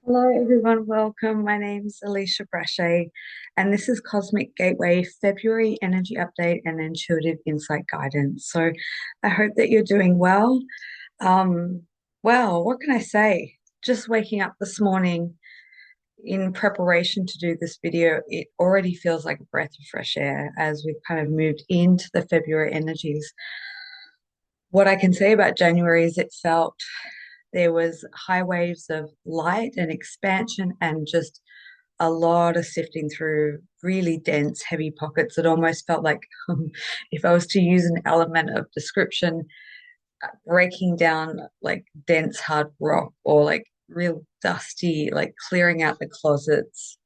Hello, everyone. Welcome. My name's Alisha Braché, and this is Cosmic Gateway February Energy Update and Intuitive Insight Guidance. So, I hope that you're doing well. Um, well, what can I say? Just waking up this morning in preparation to do this video, it already feels like a breath of fresh air as we've kind of moved into the February energies. What I can say about January is it felt there was high waves of light and expansion and just a lot of sifting through really dense, heavy pockets. It almost felt like if I was to use an element of description, breaking down like dense, hard rock or like real dusty, like clearing out the closets.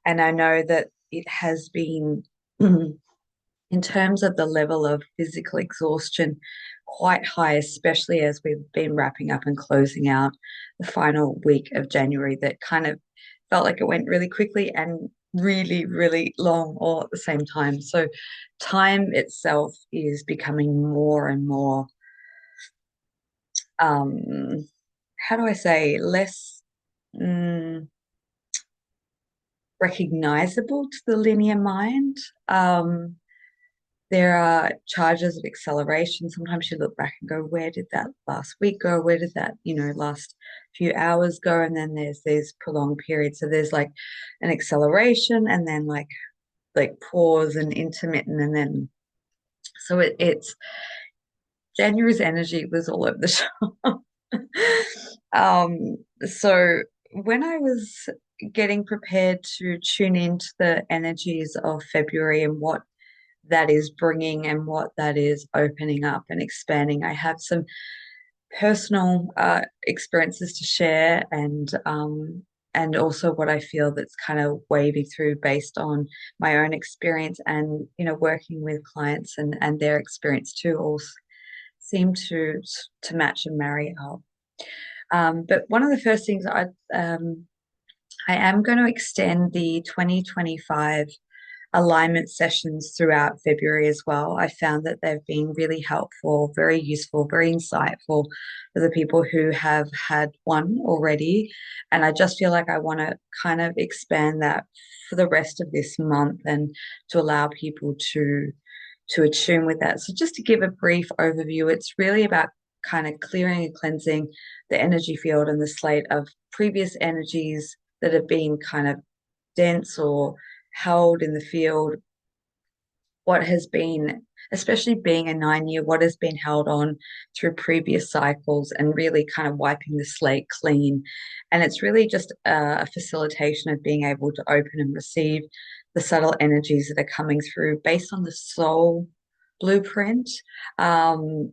And I know that it has been, in terms of the level of physical exhaustion, quite high, especially as we've been wrapping up and closing out the final week of January. That kind of felt like it went really quickly and really, really long all at the same time. So, time itself is becoming more and more, um, how do I say, less recognizable to the linear mind. There are charges of acceleration. Sometimes you look back and go, where did that last week go? Where did that, last few hours go? And then there's these prolonged periods. So there's like an acceleration and then like pause and intermittent and then so it's January's energy was all over the shop. So when I was getting prepared to tune into the energies of February and what that is bringing and what that is opening up and expanding. I have some personal experiences to share and also what I feel that's kind of waving through based on my own experience and working with clients and their experience too all seem to match and marry up. But one of the first things I am going to extend the 2025 alignment sessions throughout February as well. I found that they've been really helpful, very useful, very insightful for the people who have had one already. And I just feel like I want to kind of expand that for the rest of this month and to allow people to attune with that. So just to give a brief overview, it's really about kind of clearing and cleansing the energy field and the slate of previous energies that have been kind of dense or held in the field, what has been, especially being a 9 year, what has been held on through previous cycles and really kind of wiping the slate clean. And it's really just a facilitation of being able to open and receive the subtle energies that are coming through based on the soul blueprint. Um,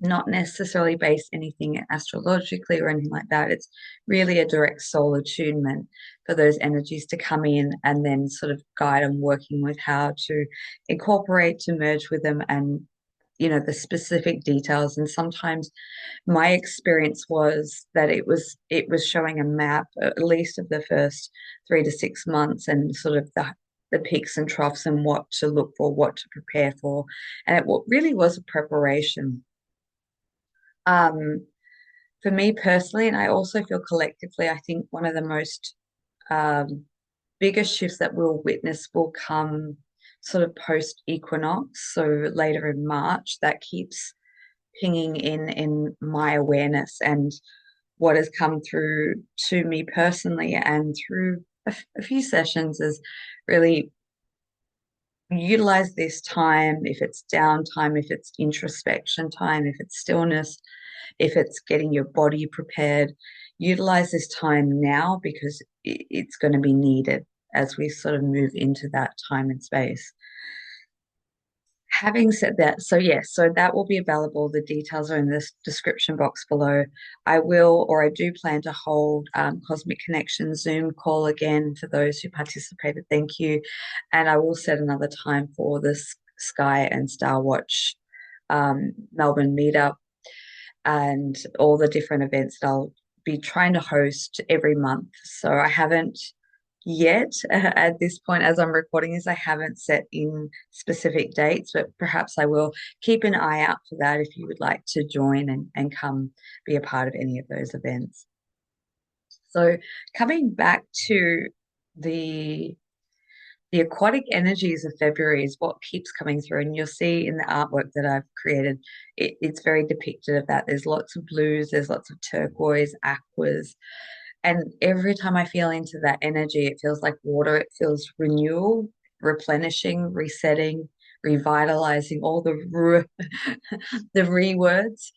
not necessarily based anything astrologically or anything like that. It's really a direct soul attunement for those energies to come in and then sort of guide and working with how to incorporate, to merge with them and the specific details. And sometimes my experience was that it was showing a map at least of the first 3 to 6 months and sort of the peaks and troughs and what to look for, what to prepare for. And it really was a preparation. Um, for me personally, and I also feel collectively, I think one of the most um, biggest shifts that we'll witness will come sort of post equinox, so later in March. That keeps pinging in my awareness and what has come through to me personally and through a few sessions is really utilize this time if it's downtime, if it's introspection time, if it's stillness, if it's getting your body prepared, utilize this time now because it's going to be needed as we sort of move into that time and space. Having said that, so yes, so that will be available. The details are in this description box below. I do plan to hold Cosmic Connection Zoom call again for those who participated. Thank you. And I will set another time for this Sky and Star Watch Melbourne meetup and all the different events that I'll be trying to host every month. So I haven't yet at this point as I'm recording this, I haven't set in specific dates, but perhaps I will keep an eye out for that if you would like to join and come be a part of any of those events. So coming back to the the aquatic energies of February is what keeps coming through, and you'll see in the artwork that I've created, it's very depicted of that. There's lots of blues, there's lots of turquoise, aquas, and every time I feel into that energy, it feels like water. It feels renewal, replenishing, resetting, revitalizing, all the the re words.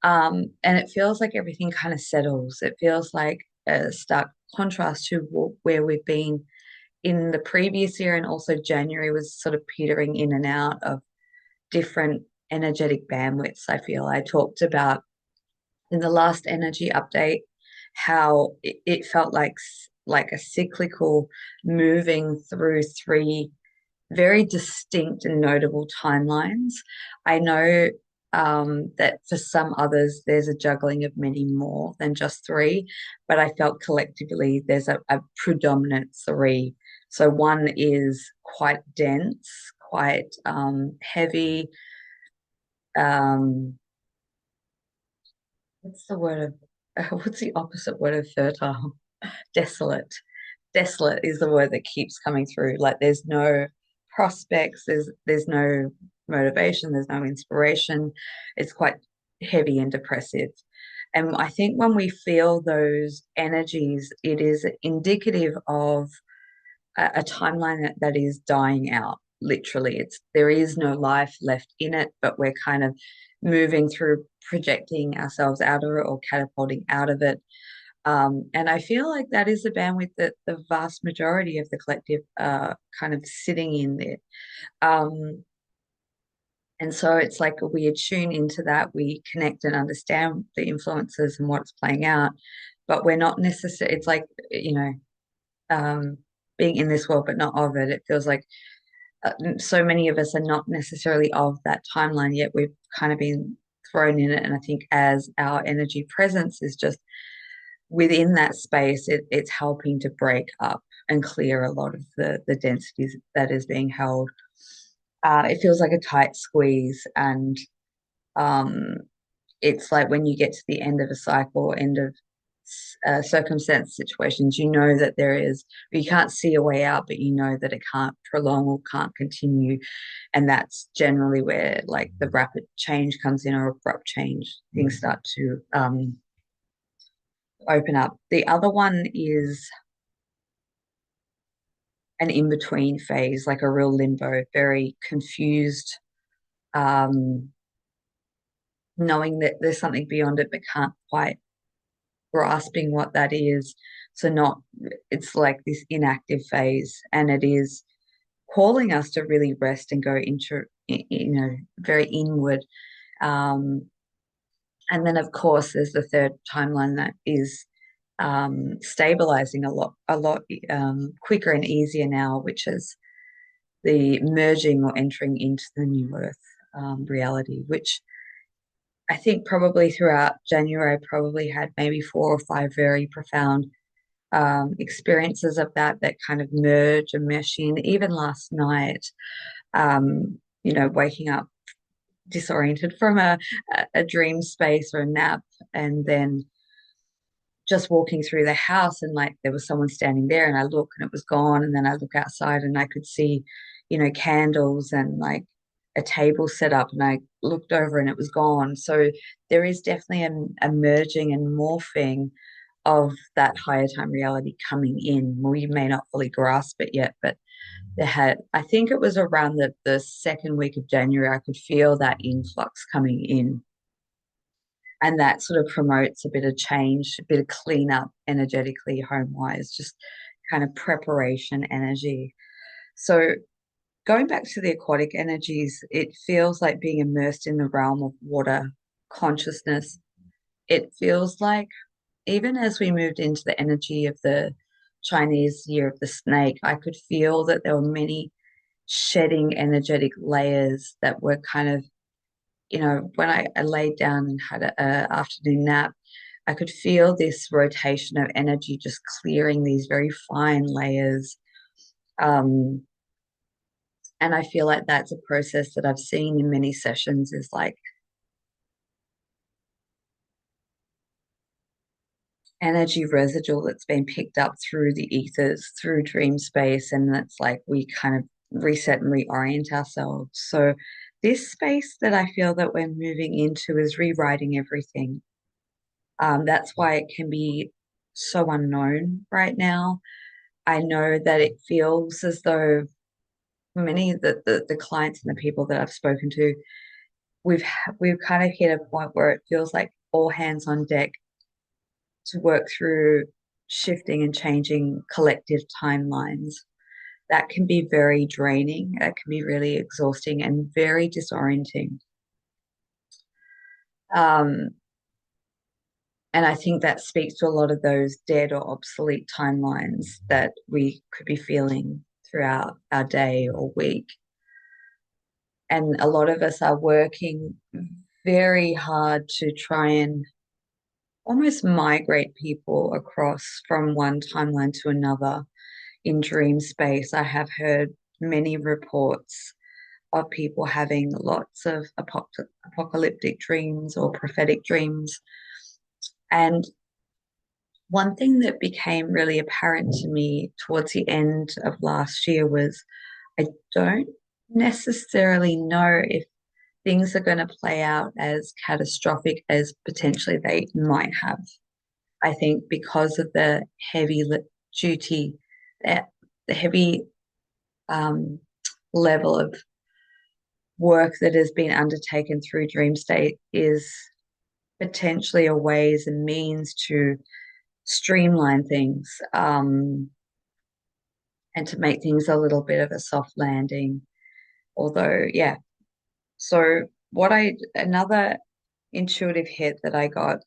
And it feels like everything kind of settles. It feels like a stark contrast to where we've been in the previous year, and also January was sort of petering in and out of different energetic bandwidths. I feel I talked about in the last energy update how it felt like a cyclical moving through three very distinct and notable timelines. I know that for some others, there's a juggling of many more than just three, but I felt collectively there's a predominant three. So one is quite dense, quite heavy. Um, what's the word what's the opposite word of fertile? Desolate. Desolate is the word that keeps coming through. Like there's no prospects, there's no motivation, there's no inspiration. It's quite heavy and depressive. And I think when we feel those energies, it is indicative of a timeline that is dying out. Literally, there is no life left in it, but we're kind of moving through projecting ourselves out of it or catapulting out of it, and I feel like that is the bandwidth that the vast majority of the collective are kind of sitting in there. Um, and so it's like we attune into that, we connect and understand the influences and what's playing out, but we're not necessarily, it's like, um, being in this world, but not of it. It feels like so many of us are not necessarily of that timeline yet. We've kind of been thrown in it. And I think as our energy presence is just within that space, it's helping to break up and clear a lot of the densities that is being held. It feels like a tight squeeze, and um, it's like when you get to the end of a cycle, end of circumstance situations, you know that there is, you can't see a way out, but you know that it can't prolong or can't continue. And that's generally where like the rapid change comes in, or abrupt change. Things start to open up. The other one is an in-between phase, like a real limbo, very confused, um, knowing that there's something beyond it, but can't quite grasping what that is. So not, it's like this inactive phase, and it is calling us to really rest and go into, very inward. Um, and then of course there's the third timeline that is stabilizing a lot quicker and easier now, which is the merging or entering into the new earth reality, which I think probably throughout January, I probably had maybe four or five very profound experiences of that kind of merge and mesh in. Even last night, waking up disoriented from a dream space or a nap, and then just walking through the house, and like there was someone standing there, and I look and it was gone, and then I look outside and I could see, candles and like a table set up, and I looked over and it was gone. So there is definitely a merging and morphing of that higher time reality coming in. We may not fully grasp it yet, but I think it was around the second week of January, I could feel that influx coming in, and that sort of promotes a bit of change, a bit of cleanup energetically, home wise, just kind of preparation energy. So going back to the aquatic energies, it feels like being immersed in the realm of water consciousness. It feels like even as we moved into the energy of the Chinese year of the snake, I could feel that there were many shedding energetic layers that were kind of, when I laid down and had a afternoon nap, I could feel this rotation of energy just clearing these very fine layers. Um, and I feel like that's a process that I've seen in many sessions, is like energy residual that's been picked up through the ethers, through dream space, and that's like we kind of reset and reorient ourselves. So this space that I feel that we're moving into is rewriting everything. That's why it can be so unknown right now. I know that it feels as though many of the clients and the people that I've spoken to, we've kind of hit a point where it feels like all hands on deck to work through shifting and changing collective timelines. That can be very draining. That can be really exhausting and very disorienting. Um, and I think that speaks to a lot of those dead or obsolete timelines that we could be feeling throughout our day or week. And a lot of us are working very hard to try and almost migrate people across from one timeline to another in dream space. I have heard many reports of people having lots of apocalyptic dreams or prophetic dreams. And one thing that became really apparent to me towards the end of last year was I don't necessarily know if things are going to play out as catastrophic as potentially they might have. I think because of the heavy duty, the, the heavy um, level of work that has been undertaken through Dream State is potentially a ways and means to streamline things and to make things a little bit of a soft landing. Although, yeah. So, another intuitive hit that I got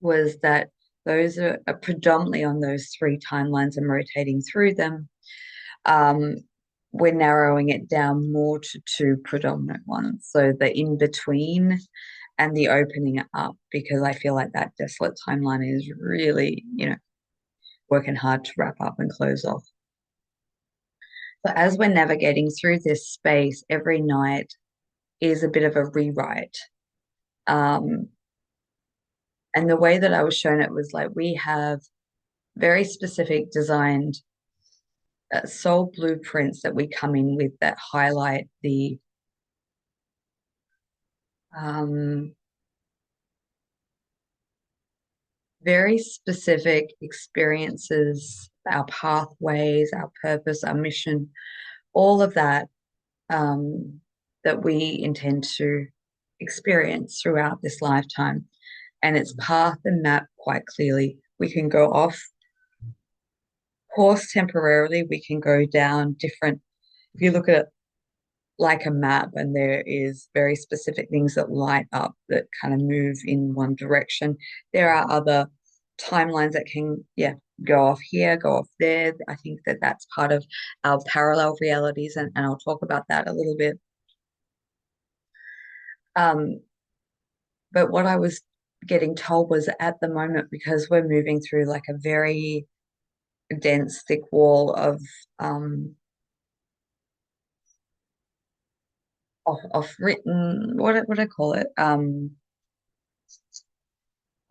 was that those are predominantly on those three timelines and rotating through them. Um, we're narrowing it down more to two predominant ones. So the in between and the opening up, because I feel like that desolate timeline is really, working hard to wrap up and close off. So as we're navigating through this space, every night is a bit of a rewrite. Um, and the way that I was shown it was like we have very specific designed soul blueprints that we come in with that highlight the um, very specific experiences, our pathways, our purpose, our mission, all of that that we intend to experience throughout this lifetime. And it's path and map quite clearly. We can go off course temporarily, we can go down different. If you look at it like a map and there is very specific things that light up that kind of move in one direction, there are other timelines that can, yeah, go off here, go off there. I think that that's part of our parallel realities, and I'll talk about that a little bit. Um, but what I was getting told was at the moment, because we're moving through like a very dense, thick wall um, of written, what I call it,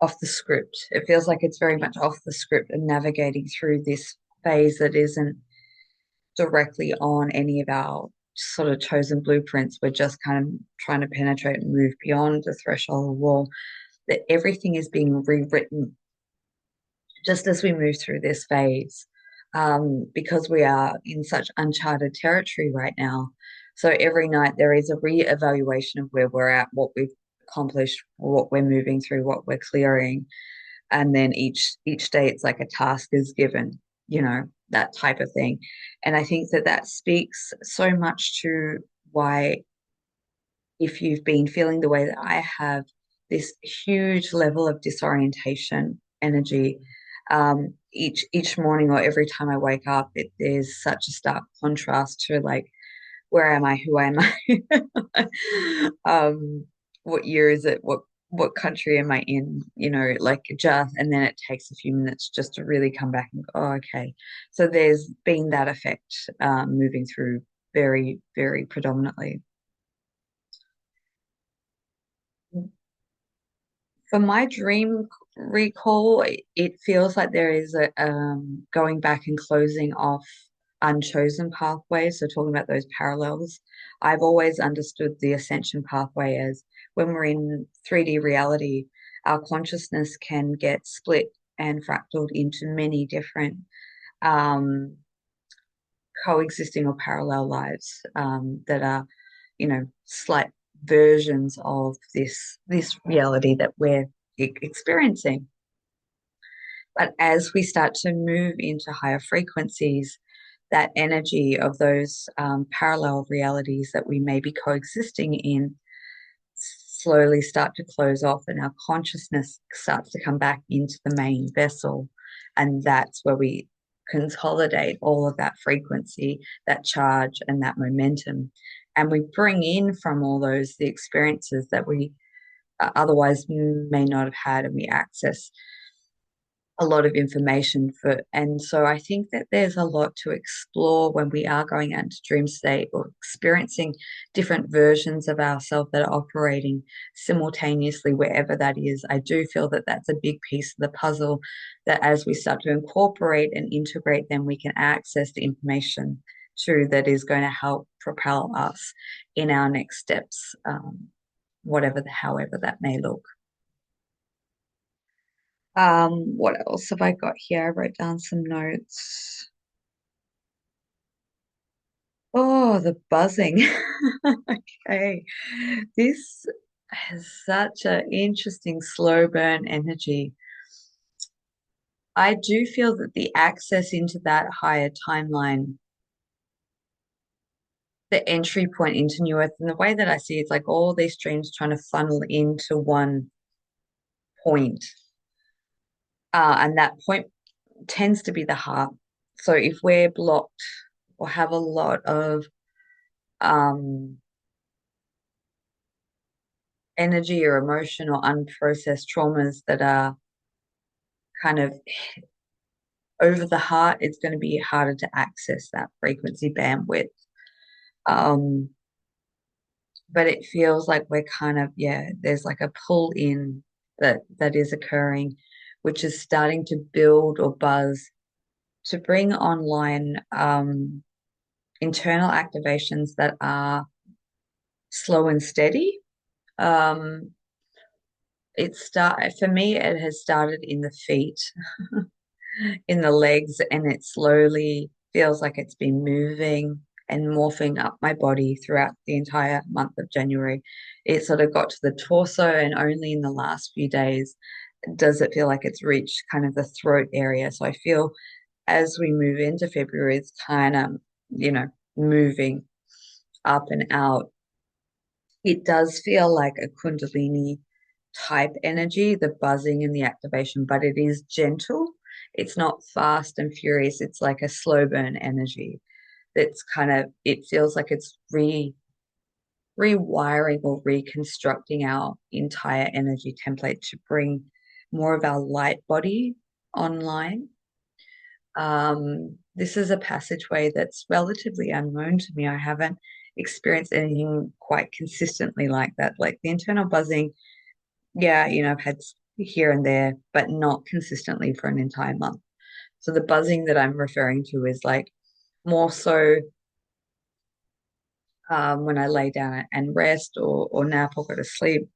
off the script. It feels like it's very much off the script and navigating through this phase that isn't directly on any of our sort of chosen blueprints. We're just kind of trying to penetrate and move beyond the threshold of the wall. That everything is being rewritten just as we move through this phase, because we are in such uncharted territory right now. So every night there is a re-evaluation of where we're at, what we've accomplished, what we're moving through, what we're clearing, and then each day it's like a task is given, that type of thing. And I think that that speaks so much to why, if you've been feeling the way that I have, this huge level of disorientation energy, each morning or every time I wake up, there's such a stark contrast to like, where am I? Who am I? What year is it? What country am I in? Like just, and then it takes a few minutes just to really come back and go, oh, okay. So there's been that effect moving through very, very predominantly. For my dream recall, it feels like there is a going back and closing off unchosen pathways. So talking about those parallels, I've always understood the ascension pathway as when we're in 3D reality, our consciousness can get split and fractaled into many different um, coexisting or parallel lives that are, slight versions of this reality that we're experiencing. But as we start to move into higher frequencies, that energy of those parallel realities that we may be coexisting in slowly start to close off, and our consciousness starts to come back into the main vessel. And that's where we consolidate all of that frequency, that charge, and that momentum. And we bring in from all those the experiences that we otherwise may not have had, and we access a lot of information for. And so I think that there's a lot to explore when we are going out into dream state or experiencing different versions of ourselves that are operating simultaneously wherever that is. I do feel that that's a big piece of the puzzle, that as we start to incorporate and integrate, then we can access the information too that is going to help propel us in our next steps, however that may look. What else have I got here? I wrote down some notes. Oh, the buzzing. Okay. This has such an interesting slow burn energy. I do feel that the access into that higher timeline, the entry point into New Earth, and the way that I see it's like all these streams trying to funnel into one point. And that point tends to be the heart. So if we're blocked or have a lot of um, energy or emotion or unprocessed traumas that are kind of over the heart, it's going to be harder to access that frequency bandwidth. Um, but it feels like we're kind of, yeah, there's like a pull in that is occurring, which is starting to build or buzz to bring online internal activations that are slow and steady. Um, for me, it has started in the feet, in the legs, and it slowly feels like it's been moving and morphing up my body throughout the entire month of January. It sort of got to the torso, and only in the last few days does it feel like it's reached kind of the throat area. So I feel as we move into February, it's kind of, moving up and out. It does feel like a Kundalini type energy, the buzzing and the activation, but it is gentle. It's not fast and furious. It's like a slow burn energy that's kind of, it feels like it's rewiring or reconstructing our entire energy template to bring more of our light body online. This is a passageway that's relatively unknown to me. I haven't experienced anything quite consistently like that. Like the internal buzzing, yeah, I've had here and there, but not consistently for an entire month. So the buzzing that I'm referring to is like more so when I lay down and rest or nap or go to sleep.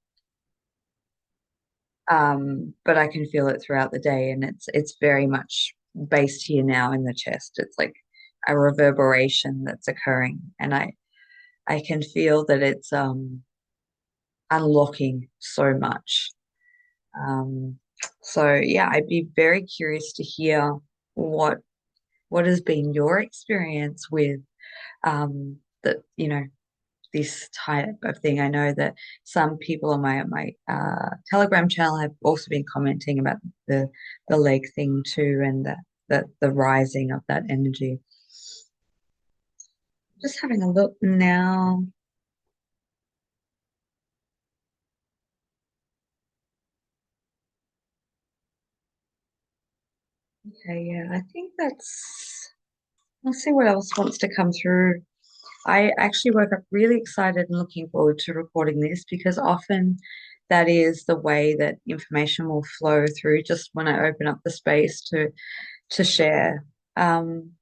But I can feel it throughout the day, and it's very much based here now in the chest. It's like a reverberation that's occurring, and I can feel that it's unlocking so much. Um, so yeah, I'd be very curious to hear what what has been your experience with this type of thing. I know that some people on my Telegram channel have also been commenting about the leg thing too, and the rising of that energy. Just having a look now. Okay, yeah, I think that's. Let's see what else wants to come through. I actually woke up really excited and looking forward to recording this because often that is the way that information will flow through just when I open up the space to share. Um,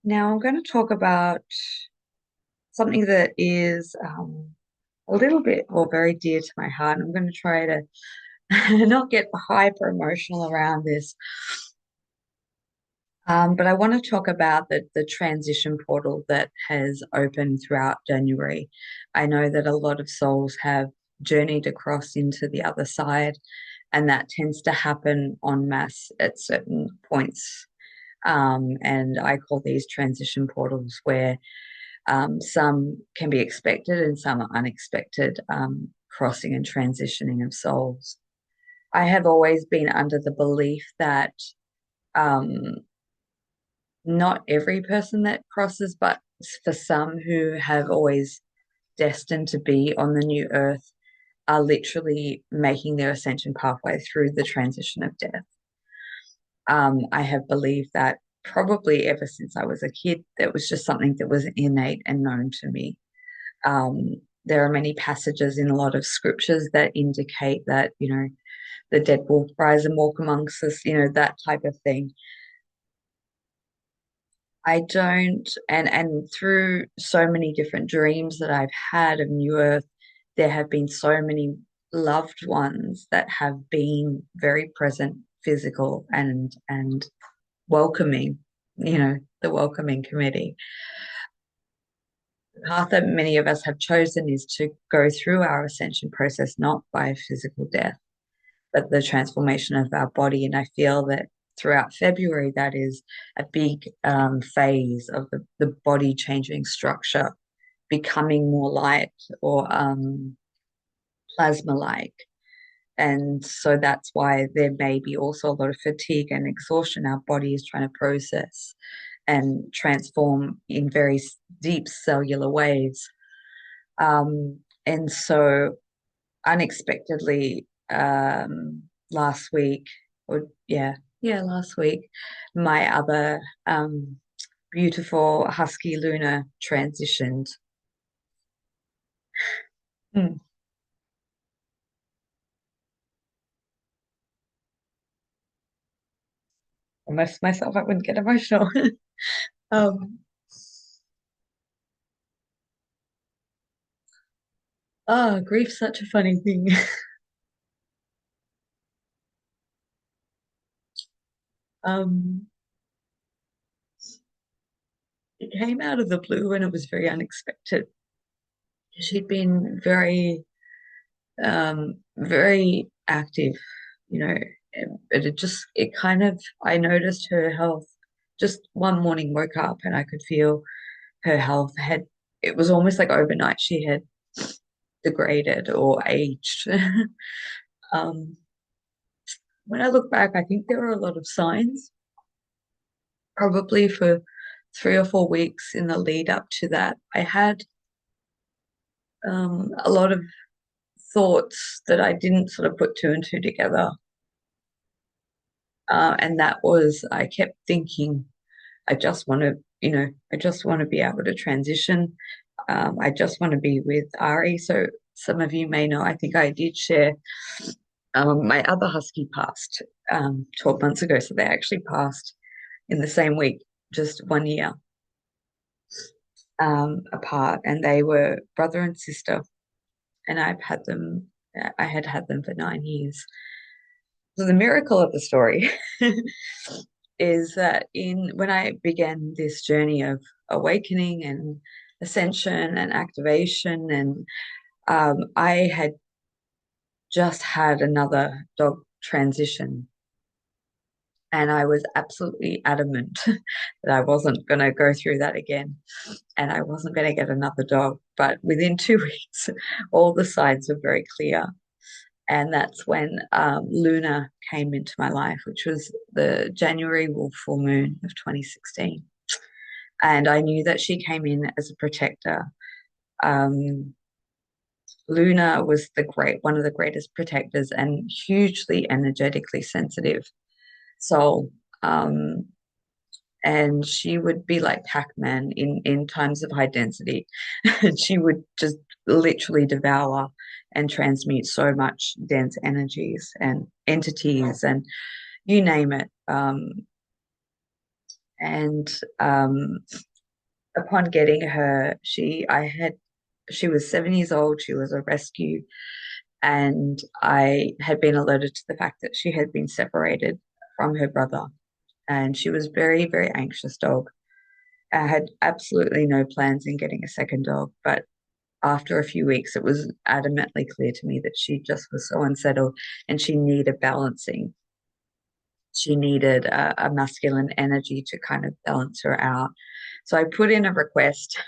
Now I'm going to talk about something that is a little bit or very dear to my heart. I'm going to try to not get hyper emotional around this. But I want to talk about the transition portal that has opened throughout January. I know that a lot of souls have journeyed across into the other side, and that tends to happen en masse at certain points. And I call these transition portals where some can be expected and some are unexpected crossing and transitioning of souls. I have always been under the belief that um, not every person that crosses, but for some who have always destined to be on the new earth, are literally making their ascension pathway through the transition of death. I have believed that probably ever since I was a kid, that was just something that was innate and known to me. There are many passages in a lot of scriptures that indicate that, the dead will rise and walk amongst us, that type of thing. I don't, and through so many different dreams that I've had of New Earth, there have been so many loved ones that have been very present, physical and welcoming, the welcoming committee. The path that many of us have chosen is to go through our ascension process, not by physical death, but the transformation of our body. And I feel that throughout February, that is a big phase of the body changing structure, becoming more light or plasma like. And so that's why there may be also a lot of fatigue and exhaustion our body is trying to process and transform in very deep cellular ways. And so unexpectedly, last week, or last week, my other beautiful husky Luna transitioned. Hmm. Almost myself, I wouldn't get emotional. um, Grief's such a funny thing. um, it came out of the blue and it was very unexpected. She'd been very active, you know, but it kind of, I noticed her health just one morning, woke up and I could feel her health it was almost like overnight she had degraded or aged. um, when I look back, I think there were a lot of signs, probably for 3 or 4 weeks in the lead up to that. I had a lot of thoughts that I didn't sort of put two and two together. And that was, I kept thinking, I just want to, I just want to be able to transition. I just want to be with Ari. So some of you may know, I think I did share my other husky passed 12 months ago. So they actually passed in the same week, just 1 year apart. And they were brother and sister. And I had had them for 9 years. So the miracle of the story is that when I began this journey of awakening and ascension and activation, and I had just had another dog transition, and I was absolutely adamant that I wasn't going to go through that again, and I wasn't going to get another dog. But within 2 weeks, all the signs were very clear. And that's when Luna came into my life, which was the January full moon of 2016. And I knew that she came in as a protector. Um, Luna was one of the greatest protectors and hugely energetically sensitive soul. and she would be like Pac-Man in times of high density. And she would just literally devour and transmute so much dense energies and entities and you name it. And upon getting her, she was 7 years old. She was a rescue, and I had been alerted to the fact that she had been separated from her brother, and she was very, very anxious dog. I had absolutely no plans in getting a second dog, but after a few weeks, it was adamantly clear to me that she just was so unsettled and she needed balancing. She needed a masculine energy to kind of balance her out. So I put in a request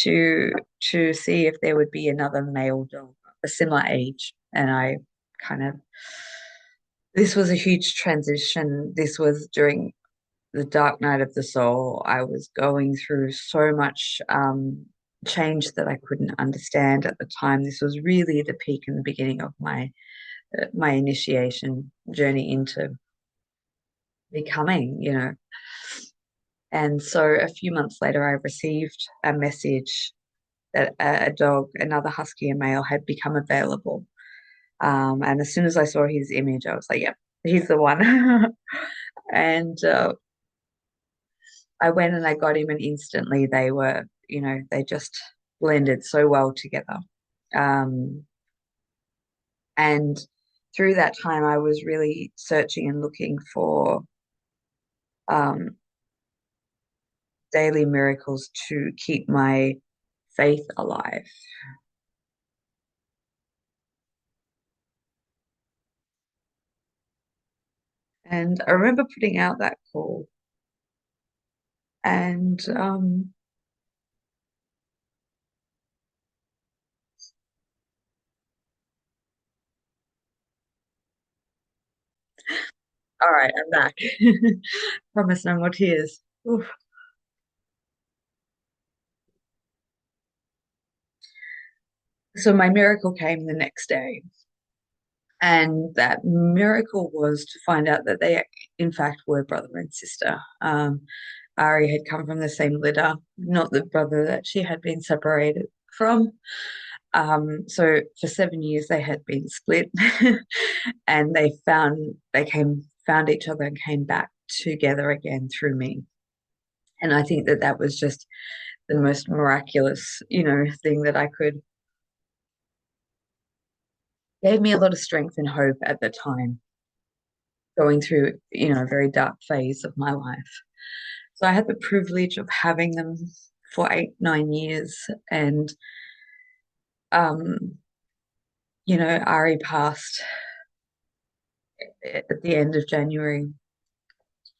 to to see if there would be another male dog, a similar age. And I kind of this was a huge transition. This was during the dark night of the soul. I was going through so much change that I couldn't understand at the time. This was really the peak and the beginning of my initiation journey into becoming, And so a few months later, I received a message that a dog, another husky, a male, had become available. And as soon as I saw his image, I was like, yep, he's the one. And I went and I got him, and instantly they just blended so well together. Um, and through that time, I was really searching and looking for um, daily miracles to keep my faith alive. And I remember putting out that call, and all right, I'm back. Promise no more tears. Oof. So my miracle came the next day. And that miracle was to find out that they, in fact, were brother and sister. Ari had come from the same litter, not the brother that she had been separated from. So for 7 years they had been split, and found each other and came back together again through me. And I think that that was just the most miraculous, thing that I could gave me a lot of strength and hope at the time, going through, a very dark phase of my life. So I had the privilege of having them for 8, 9 years. And, um, Ari passed at the end of January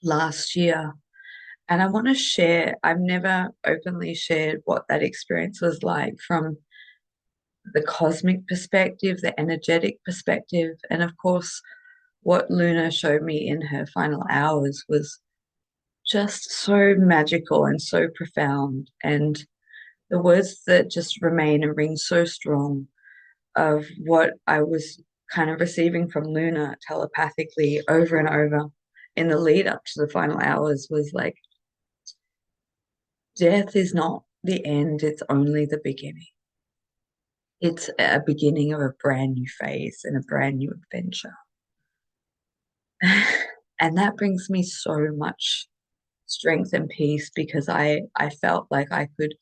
last year. And I want to share, I've never openly shared what that experience was like from the cosmic perspective, the energetic perspective. And of course, what Luna showed me in her final hours was just so magical and so profound. And the words that just remain and ring so strong of what I was kind of receiving from Luna telepathically over and over in the lead up to the final hours was like, death is not the end, it's only the beginning. It's a beginning of a brand new phase and a brand new adventure. And that brings me so much strength and peace because I felt like I could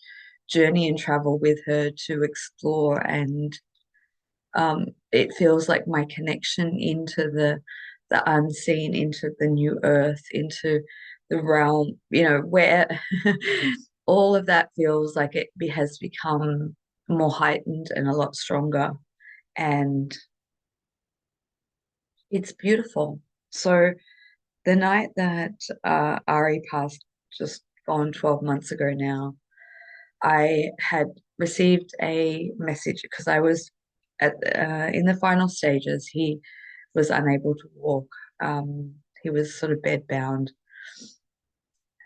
journey and travel with her to explore, and it feels like my connection into the unseen, into the new earth, into the realm, where all of that feels like has become more heightened and a lot stronger, and it's beautiful. So the night that Ari passed, just gone 12 months ago now, I had received a message because I was in the final stages. He was unable to walk. He was sort of bedbound,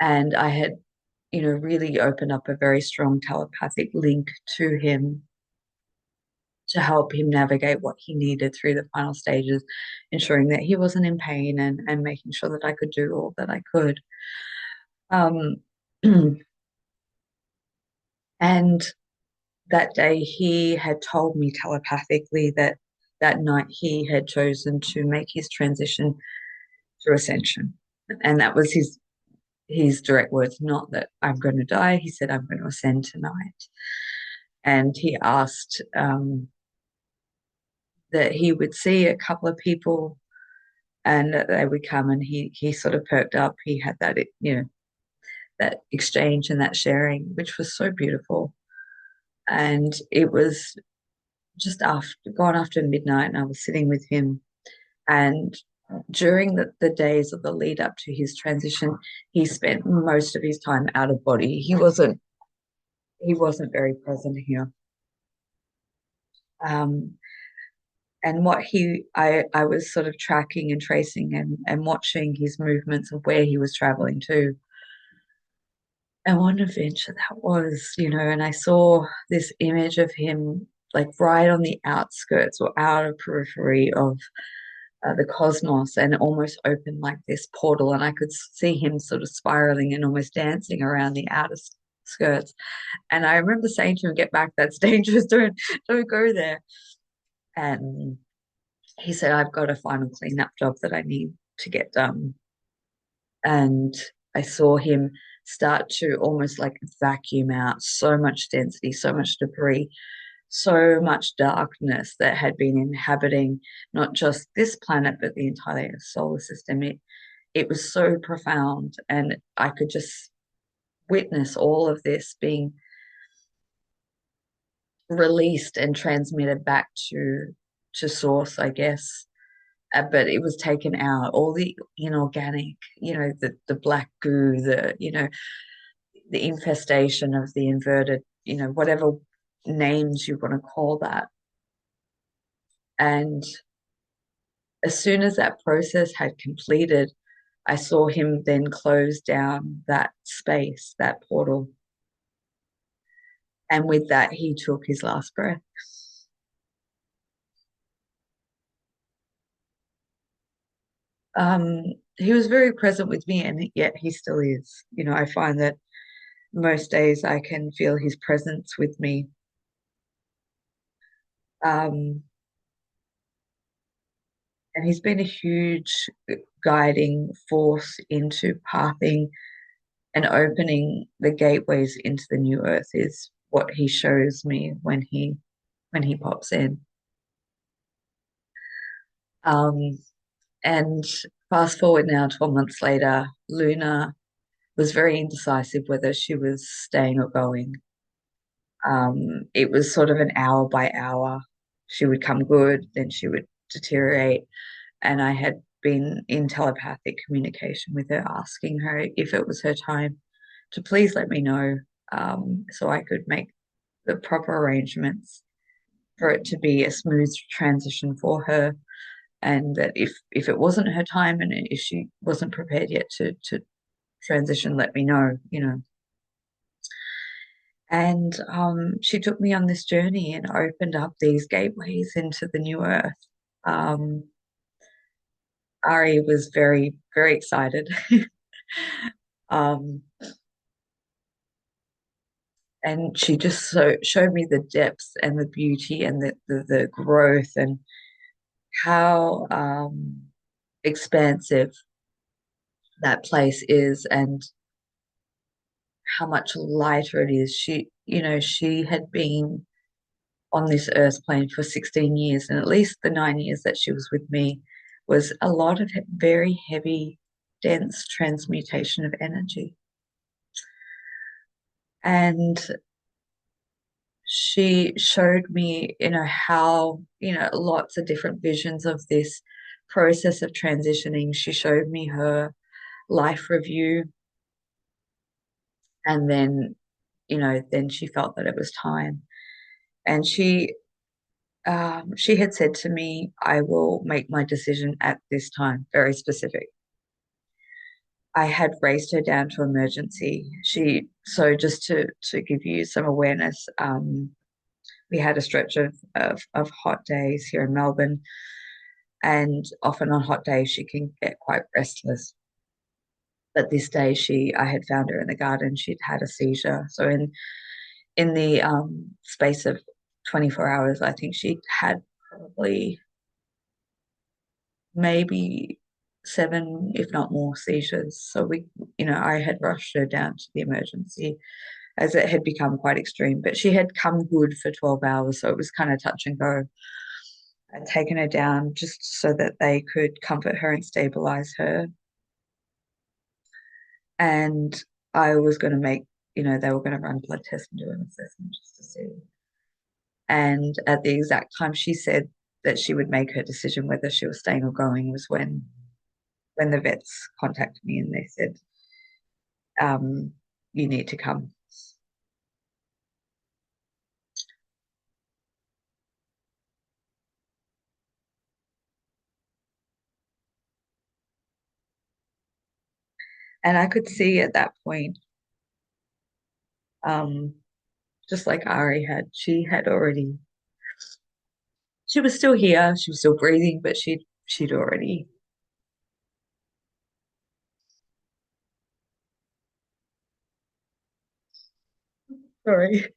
and I had, really opened up a very strong telepathic link to him to help him navigate what he needed through the final stages, ensuring that he wasn't in pain and making sure that I could do all that I could. Um, and that day he had told me telepathically that that night he had chosen to make his transition through ascension. And that was his direct words, not that I'm going to die. He said, I'm going to ascend tonight. And he asked that he would see a couple of people and that they would come, and he sort of perked up. He had that, that exchange and that sharing, which was so beautiful. And it was just gone after midnight, and I was sitting with him. And during the days of the lead up to his transition, he spent most of his time out of body. He wasn't very present here. Um, and I was sort of tracking and tracing and watching his movements of where he was traveling to. And what an adventure that was, and I saw this image of him like right on the outskirts or outer periphery of the cosmos, and almost opened like this portal, and I could see him sort of spiraling and almost dancing around the outer skirts. And I remember saying to him, "Get back, that's dangerous. Don't go there." And he said, "I've got a final cleanup job that I need to get done." And I saw him start to almost like vacuum out so much density, so much debris, so much darkness that had been inhabiting not just this planet, but the entire solar system. It was so profound, and I could just witness all of this being released and transmitted back to source, I guess. But it was taken out, all the inorganic, the black goo, the infestation of the inverted, whatever names you want to call that. And as soon as that process had completed, I saw him then close down that space, that portal. And with that, he took his last breath. Um, he was very present with me, and yet he still is. I find that most days I can feel his presence with me. Um, and he's been a huge guiding force into pathing and opening the gateways into the new earth is what he shows me when he pops in. Um, and fast forward now 12 months later, Luna was very indecisive whether she was staying or going. It was sort of an hour by hour. She would come good, then she would deteriorate. And I had been in telepathic communication with her, asking her if it was her time to please let me know, so I could make the proper arrangements for it to be a smooth transition for her. And that if it wasn't her time and if she wasn't prepared yet to transition, let me know. And she took me on this journey and opened up these gateways into the new earth. Um, Ari was very, very excited. um, and she just showed me the depth and the beauty and the growth and how expansive that place is and how much lighter it is. She had been on this earth plane for 16 years, and at least the 9 years that she was with me was a lot of very heavy, dense transmutation of energy. And she showed me, how, lots of different visions of this process of transitioning. She showed me her life review, and then she felt that it was time. And she had said to me, I will make my decision at this time, very specific. I had raced her down to emergency. So just to give you some awareness, we had a stretch of hot days here in Melbourne, and often on hot days she can get quite restless. But this day I had found her in the garden. She'd had a seizure. So in the space of 24 hours, I think she'd had probably maybe seven, if not more, seizures. So I had rushed her down to the emergency as it had become quite extreme, but she had come good for 12 hours. So it was kind of touch and go. I'd taken her down just so that they could comfort her and stabilize her. And I was going to they were going to run blood tests and do an assessment just to see. And at the exact time she said that she would make her decision whether she was staying or going was when the vets contacted me and they said, you need to come. And I could see at that point, um, just like Ari had, she was still here, she was still breathing, but she'd already, sorry,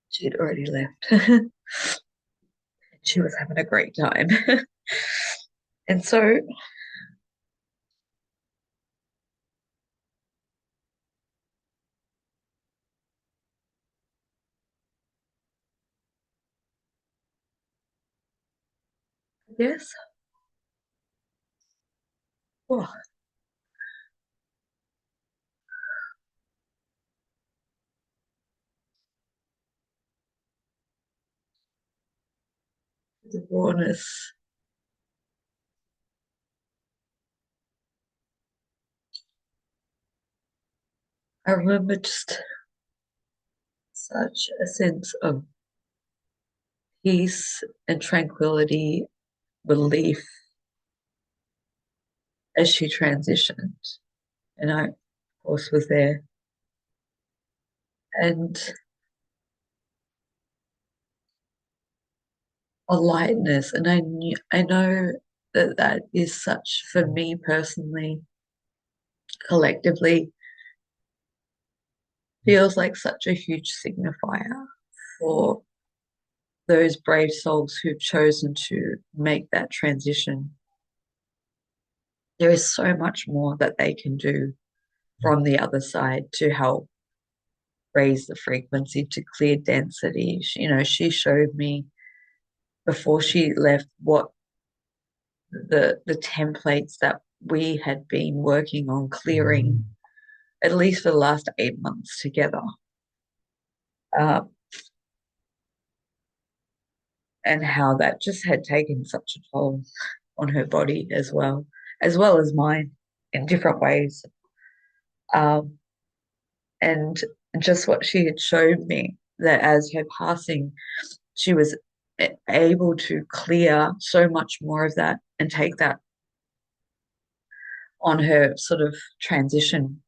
she'd already left. She was having a great time. And so, yes, oh, the rawness. I remember just such a sense of peace and tranquility, relief as she transitioned. And I, of course, was there. And a lightness. And I know that that is such, for me personally, collectively, feels like such a huge signifier for those brave souls who've chosen to make that transition. There is so much more that they can do from the other side to help raise the frequency, to clear density. She showed me before she left what the templates that we had been working on clearing at least for the last 8 months together, uh, and how that just had taken such a toll on her body as well as mine in different ways. Um, and just what she had showed me that as her passing, she was able to clear so much more of that and take that on her sort of transition,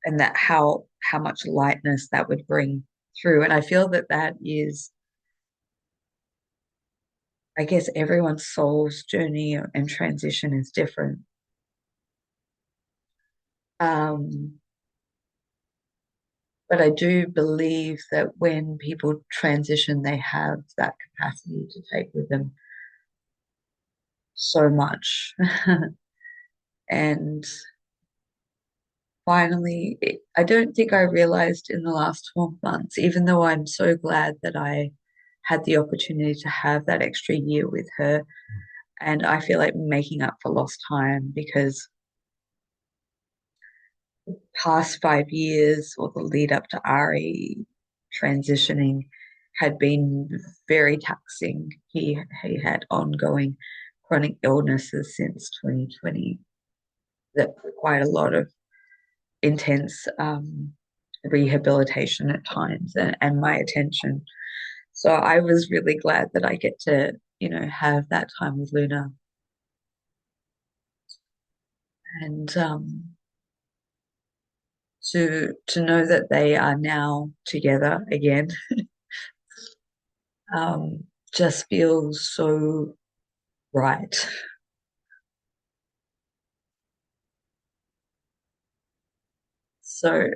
and that how much lightness that would bring through. And I feel that that is, I guess, everyone's soul's journey and transition is different. Um, but I do believe that when people transition, they have that capacity to take with them so much. And finally, I don't think I realized in the last 12 months, even though I'm so glad that I had the opportunity to have that extra year with her. And I feel like making up for lost time because past 5 years or the lead up to Ari transitioning had been very taxing. He had ongoing chronic illnesses since 2020 that required a lot of intense rehabilitation at times and my attention. So I was really glad that I get to, have that time with Luna and to know that they are now together again, um, just feels so right. So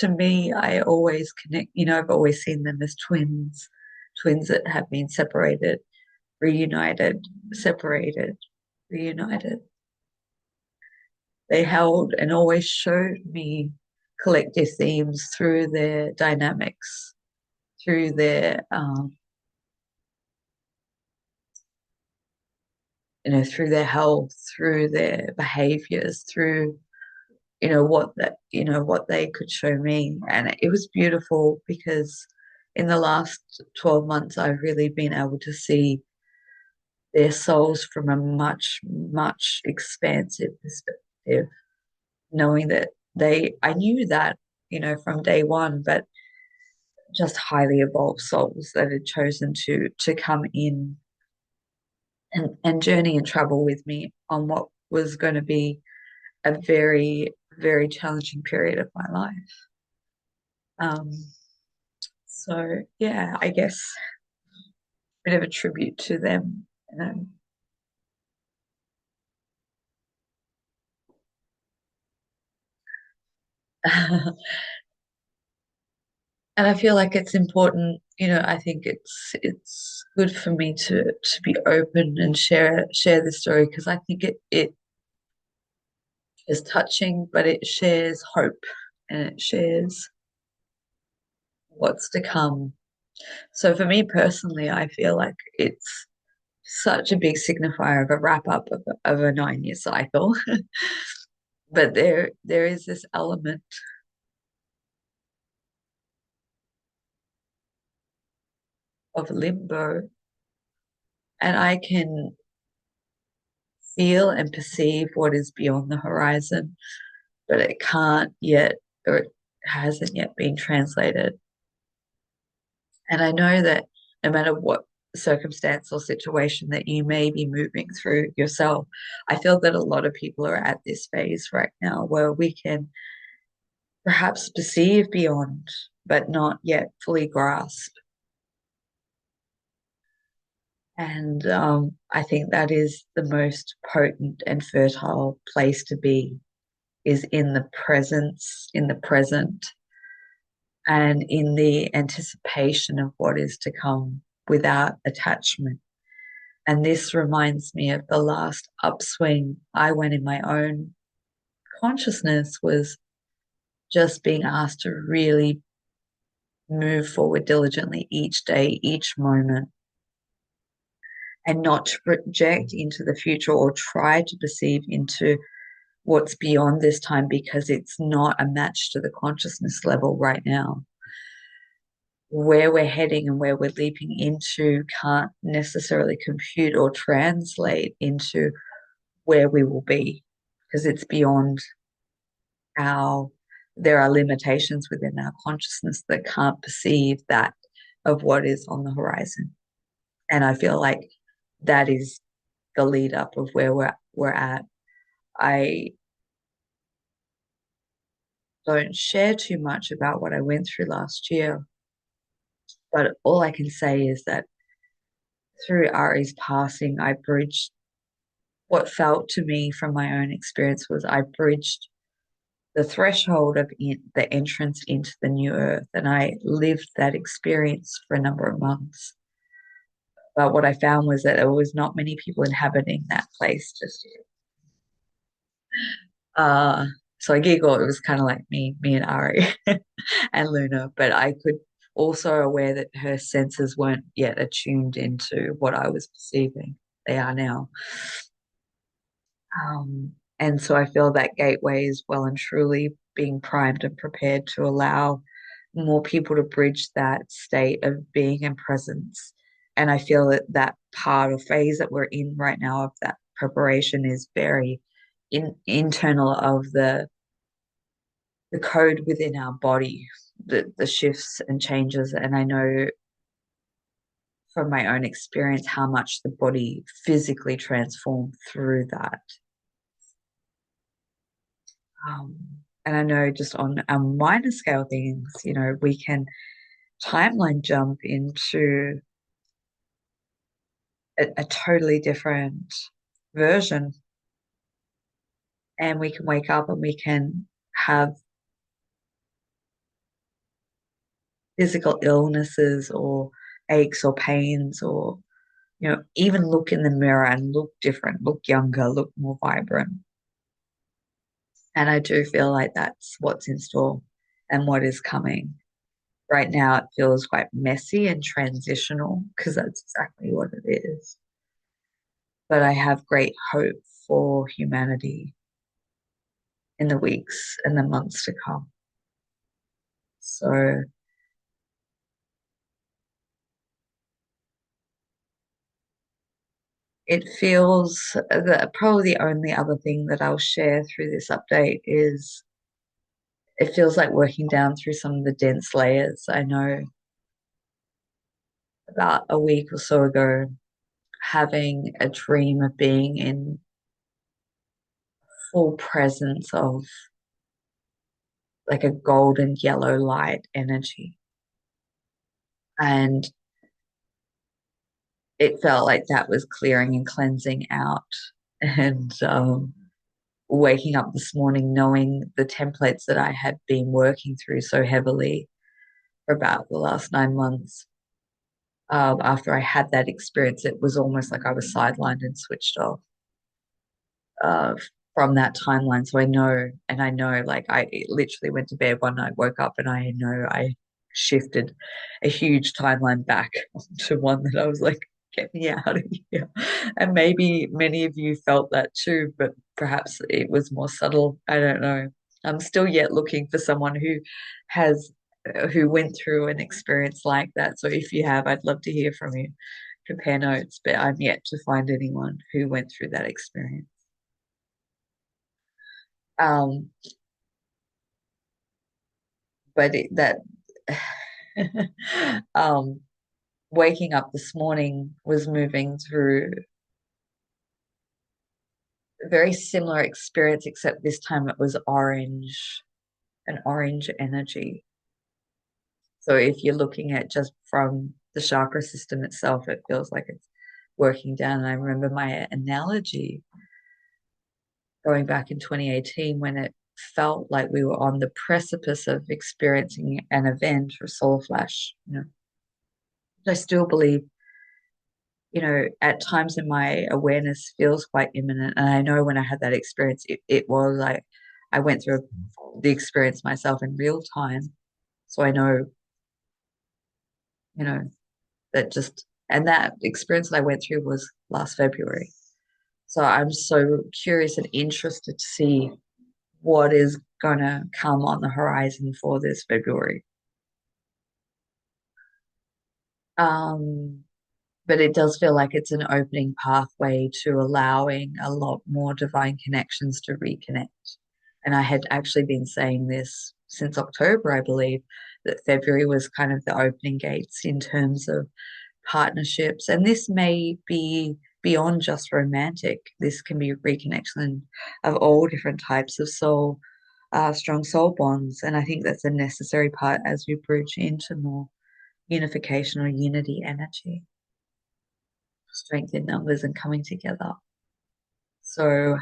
to me, I always connect, I've always seen them as twins, twins that have been separated, reunited, separated, reunited. They held and always showed me collective themes through their dynamics, through their, through their health, through their behaviors, through, what they could show me. And it was beautiful because in the last 12 months, I've really been able to see their souls from a much, much expansive perspective, knowing that I knew that, from day one, but just highly evolved souls that had chosen to come in and journey and travel with me on what was going to be a very, very challenging period of my life. Um, so yeah, I guess a bit of a tribute to them. And I feel like it's important, I think it's good for me to be open and share this story because I think it is touching, but it shares hope and it shares what's to come. So for me personally, I feel like it's such a big signifier of a wrap up of a 9 year cycle. But there is this element of limbo, and I can feel and perceive what is beyond the horizon, but it can't yet, or it hasn't yet been translated. And I know that no matter what circumstance or situation that you may be moving through yourself, I feel that a lot of people are at this phase right now where we can perhaps perceive beyond, but not yet fully grasp. And I think that is the most potent and fertile place to be, is in the presence, in the present, and in the anticipation of what is to come without attachment. And this reminds me of the last upswing I went in my own consciousness, was just being asked to really move forward diligently each day, each moment, and not to project into the future or try to perceive into what's beyond this time because it's not a match to the consciousness level right now. Where we're heading and where we're leaping into can't necessarily compute or translate into where we will be because it's beyond our, there are limitations within our consciousness that can't perceive that of what is on the horizon. And I feel like that is the lead up of where we're at. I don't share too much about what I went through last year, but all I can say is that through Ari's passing, I bridged what felt to me from my own experience was I bridged the threshold of the entrance into the new earth, and I lived that experience for a number of months. But what I found was that there was not many people inhabiting that place just yet. So I giggle. It was kind of like me and Ari and Luna, but I could also aware that her senses weren't yet attuned into what I was perceiving. They are now. And so I feel that gateway is well and truly being primed and prepared to allow more people to bridge that state of being and presence. And I feel that that part or phase that we're in right now of that preparation is very internal of the code within our body, the shifts and changes. And I know from my own experience how much the body physically transformed through that. Um, and I know just on a minor scale things, we can timeline jump into a totally different version. And we can wake up and we can have physical illnesses or aches or pains or, even look in the mirror and look different, look younger, look more vibrant. And I do feel like that's what's in store and what is coming. Right now, it feels quite messy and transitional because that's exactly what it is. But I have great hope for humanity in the weeks and the months to come. So it feels that probably the only other thing that I'll share through this update is it feels like working down through some of the dense layers. I know about a week or so ago, having a dream of being in full presence of like a golden yellow light energy. And it felt like that was clearing and cleansing out. And waking up this morning knowing the templates that I had been working through so heavily for about the last 9 months. After I had that experience, it was almost like I was sidelined and switched off uh, from that timeline. So I know, like I literally went to bed one night, woke up, and I know I shifted a huge timeline back to one that I was like, get me out of here. And maybe many of you felt that too, but perhaps it was more subtle. I don't know. I'm still yet looking for someone has who went through an experience like that. So if you have, I'd love to hear from you. Compare notes, but I'm yet to find anyone who went through that experience. Um, but that um, waking up this morning was moving through a very similar experience, except this time it was orange, an orange energy. So if you're looking at just from the chakra system itself, it feels like it's working down. And I remember my analogy going back in 2018 when it felt like we were on the precipice of experiencing an event or soul flash. I still believe, at times in my awareness feels quite imminent. And I know when I had that experience, it was like I went through the experience myself in real time. So I know, you know, that just, and that experience that I went through was last February. So I'm so curious and interested to see what is going to come on the horizon for this February. Um, but it does feel like it's an opening pathway to allowing a lot more divine connections to reconnect. And I had actually been saying this since October, I believe, that February was kind of the opening gates in terms of partnerships. And this may be beyond just romantic. This can be reconnection of all different types of strong soul bonds. And I think that's a necessary part as we bridge into more unification or unity energy, strength in numbers and coming together. So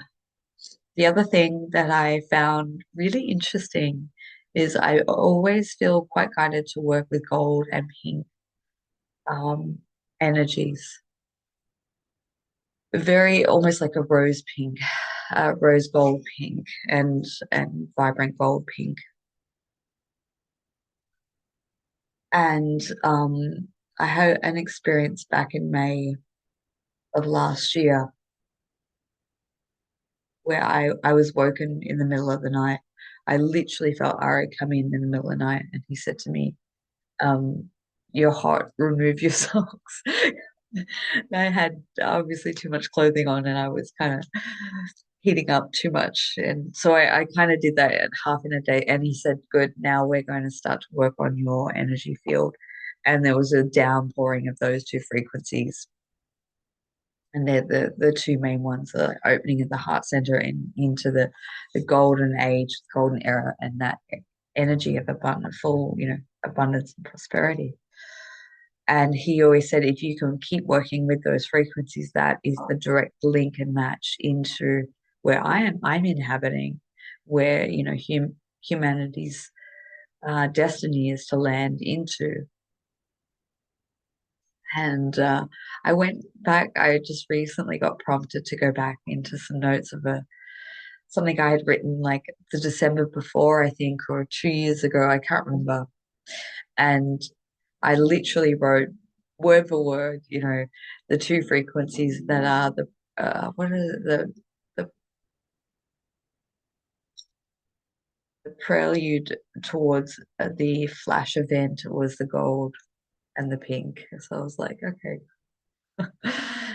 the other thing that I found really interesting is I always feel quite guided to work with gold and pink um, energies. Very almost like a rose pink, rose gold pink, and vibrant gold pink. And I had an experience back in May of last year where I was woken in the middle of the night. I literally felt Ari come in the middle of the night, and he said to me, "You're hot. Remove your socks." I had obviously too much clothing on, and I was kind of heating up too much, and so I kind of did that at half in a day. And he said, "Good. Now we're going to start to work on your energy field." And there was a downpouring of those two frequencies. And they're the two main ones, the opening of the heart center and into the golden age, golden era, and that energy of abundant, full, abundance and prosperity. And he always said, if you can keep working with those frequencies, that is the direct link and match into where I'm inhabiting, where, humanity's destiny is to land into. And I went back, I just recently got prompted to go back into some notes of something I had written like the December before, I think, or 2 years ago, I can't remember. And I literally wrote word for word, the two frequencies that are what are the the prelude towards the flash event was the gold and the pink. So I was like, okay.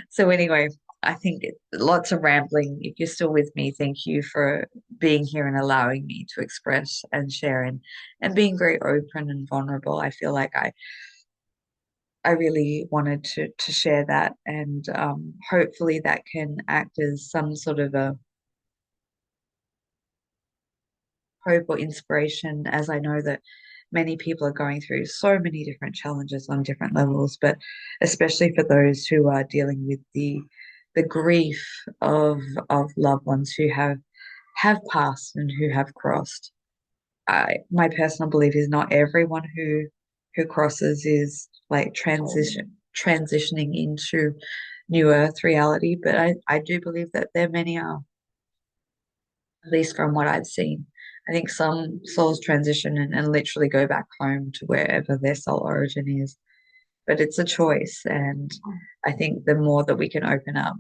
So anyway, I think lots of rambling. If you're still with me, thank you for being here and allowing me to express and share and being very open and vulnerable. I feel like I really wanted to share that, and hopefully that can act as some sort of a hope or inspiration, as I know that many people are going through so many different challenges on different levels, but especially for those who are dealing with the grief of loved ones who have passed and who have crossed. My personal belief is not everyone who crosses is like transitioning into new earth reality, but I do believe that there many are, at least from what I've seen. I think some souls transition and literally go back home to wherever their soul origin is, but it's a choice. And I think the more that we can open up,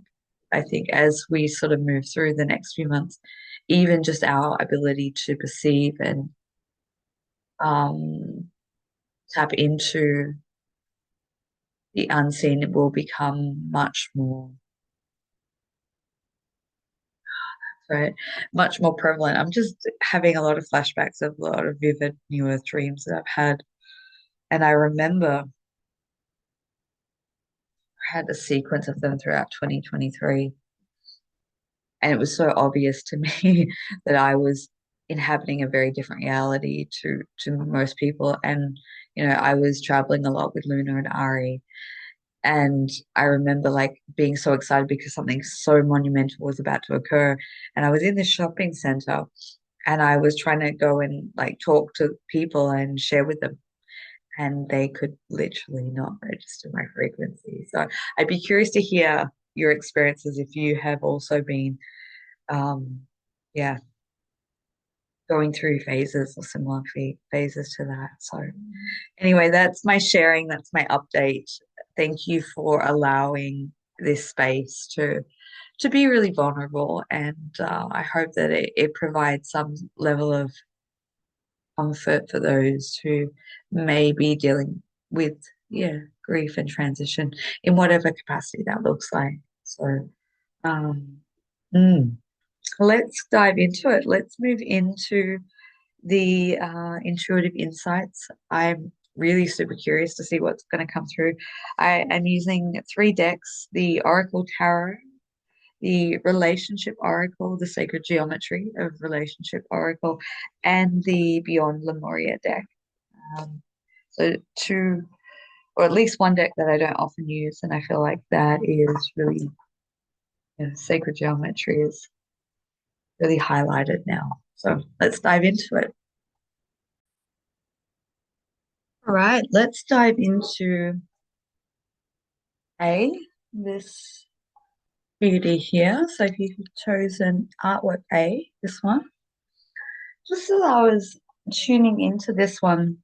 I think as we sort of move through the next few months, even just our ability to perceive and um, tap into the unseen, it will become much more, right, much more prevalent. I'm just having a lot of flashbacks of a lot of vivid New Earth dreams that I've had. And I remember I had a sequence of them throughout 2023. And it was so obvious to me that I was inhabiting a very different reality to most people. And, I was traveling a lot with Luna and Ari. And I remember like being so excited because something so monumental was about to occur. And I was in this shopping center and I was trying to go and like talk to people and share with them. And they could literally not register my frequency. So I'd be curious to hear your experiences if you have also been, um, yeah, going through phases or similar phases to that. So anyway, that's my sharing. That's my update. Thank you for allowing this space to be really vulnerable, and I hope that it provides some level of comfort for those who may be dealing with, yeah, grief and transition in whatever capacity that looks like. So, um, mm, let's dive into it. Let's move into the intuitive insights. I'm really super curious to see what's going to come through. I am using three decks: the Oracle Tarot, the Relationship Oracle, the Sacred Geometry of Relationship Oracle, and the Beyond Lemuria deck. Um, so two, or at least one deck that I don't often use, and I feel like that is really, Sacred Geometry is really highlighted now. So let's dive into it. All right, let's dive into A, this beauty here. So if you've chosen artwork A, this one, just as I was tuning into this one,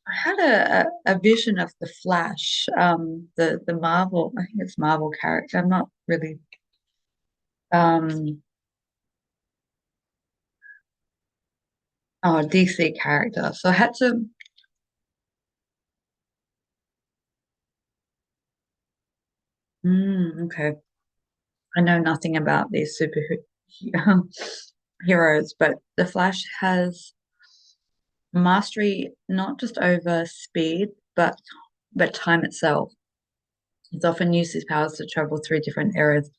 I had a vision of the Flash, the Marvel, I think it's Marvel character. I'm not really um oh, DC character. So I had to okay. I know nothing about these super heroes, but the Flash has mastery not just over speed, but time itself. He's often used his powers to travel through different eras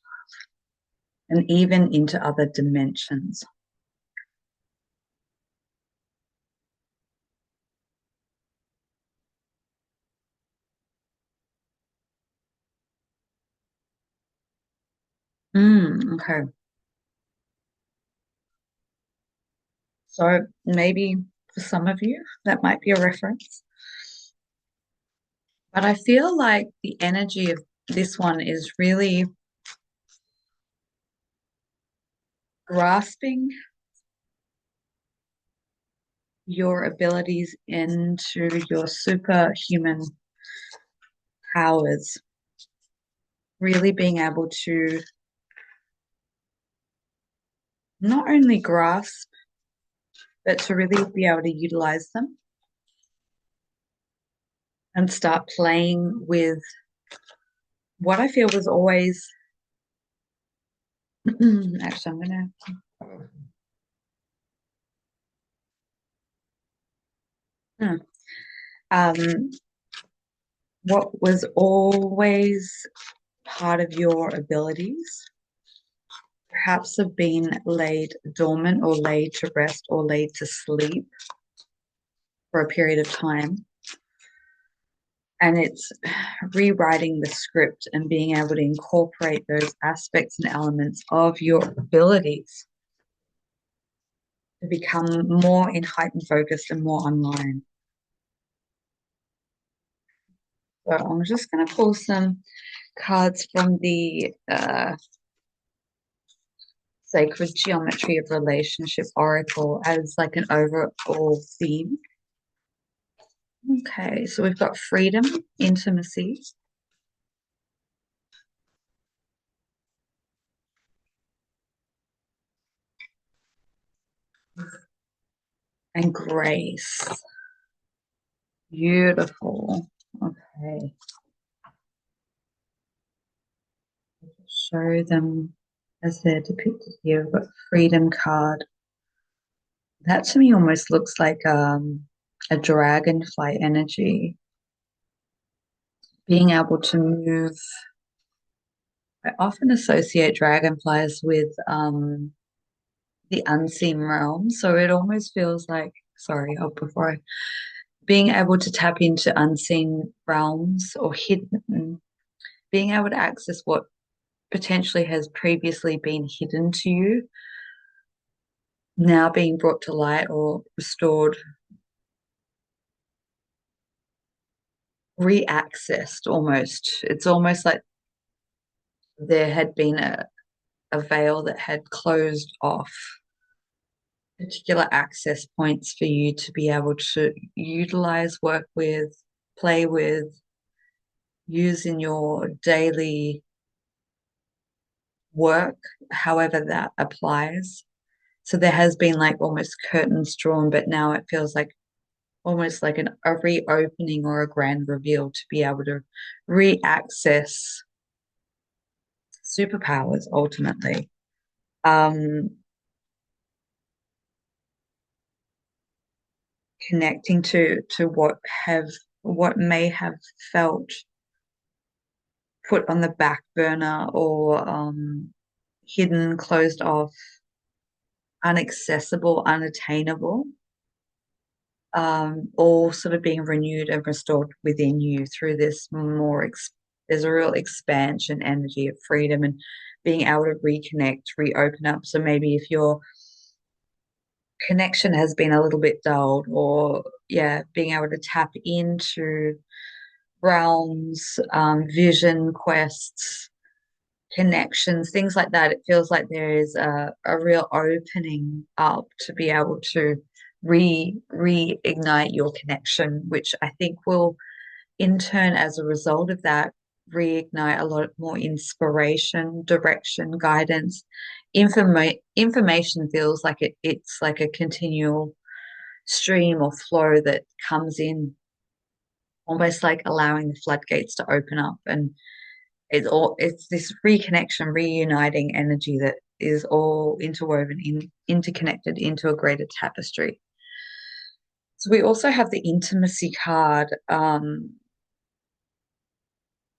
and even into other dimensions. Okay. So maybe for some of you, that might be a reference. But I feel like the energy of this one is really grasping your abilities into your superhuman powers, really being able to not only grasp, but to really be able to utilize them and start playing with what I feel was always, actually, I'm gonna, hmm, um, what was always part of your abilities perhaps have been laid dormant or laid to rest or laid to sleep for a period of time. And it's rewriting the script and being able to incorporate those aspects and elements of your abilities to become more in heightened focus and more online. So I'm just going to pull some cards from the Sacred Geometry of Relationship Oracle as like an overall theme. Okay, so we've got freedom, intimacy, and grace. Beautiful. Okay, show them as they're depicted here. We've got freedom card. That to me almost looks like a dragonfly energy, being able to move. I often associate dragonflies with the unseen realm. So it almost feels like, sorry, before being able to tap into unseen realms or hidden, being able to access what potentially has previously been hidden to you, now being brought to light or restored, reaccessed almost. It's almost like there had been a veil that had closed off particular access points for you to be able to utilize, work with, play with, use in your daily work, however that applies. So there has been like almost curtains drawn, but now it feels like almost like a reopening or a grand reveal to be able to re-access superpowers ultimately. Um, Connecting to what may have felt put on the back burner or hidden, closed off, inaccessible, unattainable, all sort of being renewed and restored within you through this there's a real expansion energy of freedom and being able to reconnect, reopen up. So maybe if your connection has been a little bit dulled, or yeah, being able to tap into realms, vision quests, connections, things like that. It feels like there is a real opening up to be able to reignite your connection, which I think will in turn, as a result of that, reignite a lot more inspiration, direction, guidance. Information feels like it's like a continual stream or flow that comes in, almost like allowing the floodgates to open up. And it's this reconnection, reuniting energy that is all interwoven interconnected into a greater tapestry. So we also have the intimacy card.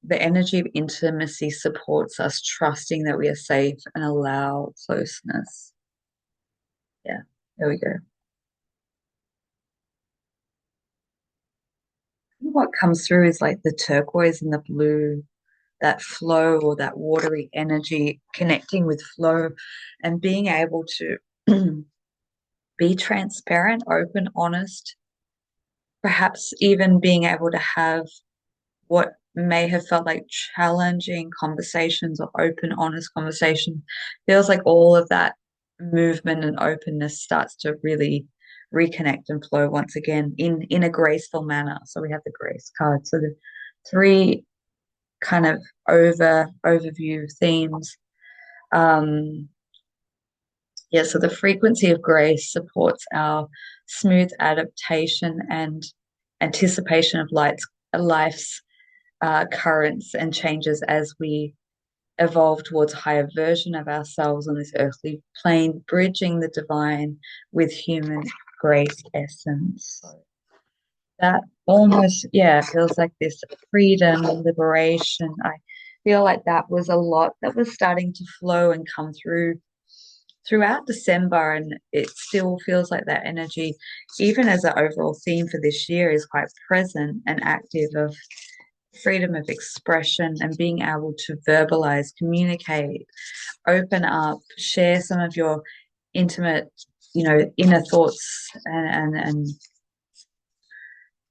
The energy of intimacy supports us trusting that we are safe and allow closeness. Yeah, there we go. What comes through is like the turquoise and the blue, that flow or that watery energy, connecting with flow and being able to be transparent, open, honest, perhaps even being able to have what may have felt like challenging conversations or open, honest conversation. Feels like all of that movement and openness starts to really reconnect and flow once again in a graceful manner. So we have the grace card. So the three kind of overview themes. Um, yeah, so the frequency of grace supports our smooth adaptation and anticipation of life's currents and changes as we evolve towards a higher version of ourselves on this earthly plane, bridging the divine with human grace essence. So that almost, yeah, feels like this freedom, liberation. I feel like that was a lot that was starting to flow and come through throughout December, and it still feels like that energy, even as an overall theme for this year, is quite present and active of freedom of expression and being able to verbalize, communicate, open up, share some of your intimate, inner thoughts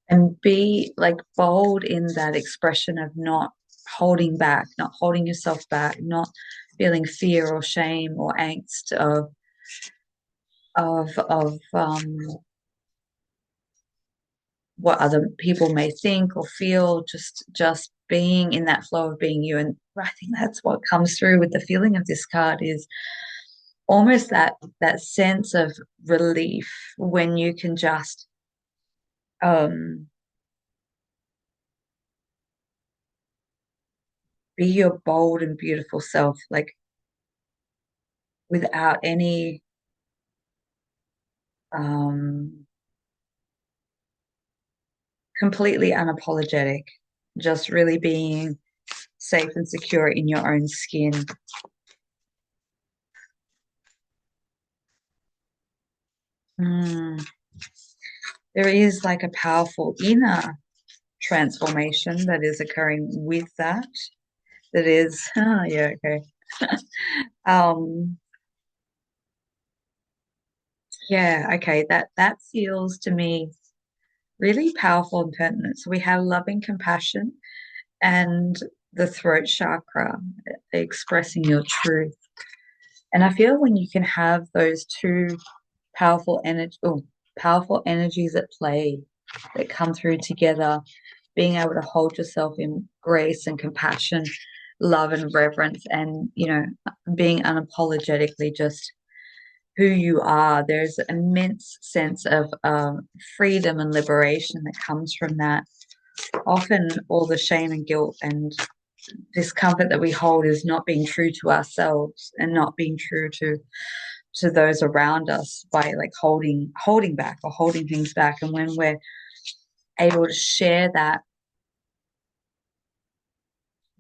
and be like bold in that expression of not holding back, not holding yourself back, not feeling fear or shame or angst of what other people may think or feel, just being in that flow of being you. And I think that's what comes through with the feeling of this card is almost that sense of relief when you can just um be your bold and beautiful self, like without any um completely unapologetic, just really being safe and secure in your own skin. Mm. There is like a powerful inner transformation that is occurring with that. That is, oh, yeah, okay. Um, yeah, okay. That feels to me really powerful and pertinent. So we have loving compassion and the throat chakra, expressing your truth. And I feel when you can have those two powerful energies at play that come through together, being able to hold yourself in grace and compassion, love and reverence, and being unapologetically just who you are. There's an immense sense of freedom and liberation that comes from that. Often, all the shame and guilt and discomfort that we hold is not being true to ourselves and not being true to those around us by like holding back or holding things back. And when we're able to share that,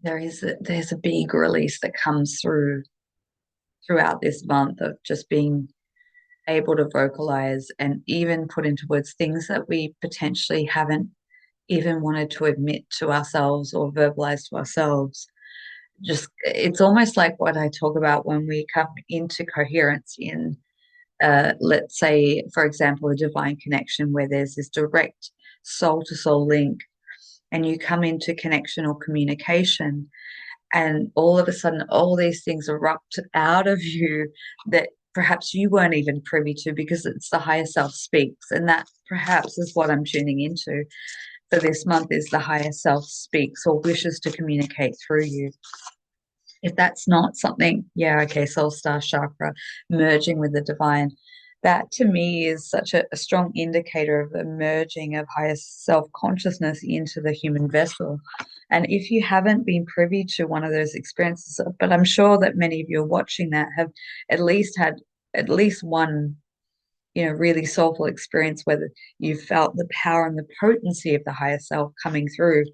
there's a big release that comes throughout this month of just being able to vocalize and even put into words things that we potentially haven't even wanted to admit to ourselves or verbalize to ourselves. Just it's almost like what I talk about when we come into coherence in let's say, for example, a divine connection where there's this direct soul to soul link, and you come into connection or communication, and all of a sudden, all these things erupt out of you that perhaps you weren't even privy to because it's the higher self speaks. And that perhaps is what I'm tuning into for this month is the higher self speaks or wishes to communicate through you. If that's not something, yeah, okay, soul star chakra merging with the divine. That to me is such a strong indicator of the merging of higher self consciousness into the human vessel. And if you haven't been privy to one of those experiences, but I'm sure that many of you are watching that have at least had at least one, really soulful experience where you felt the power and the potency of the higher self coming through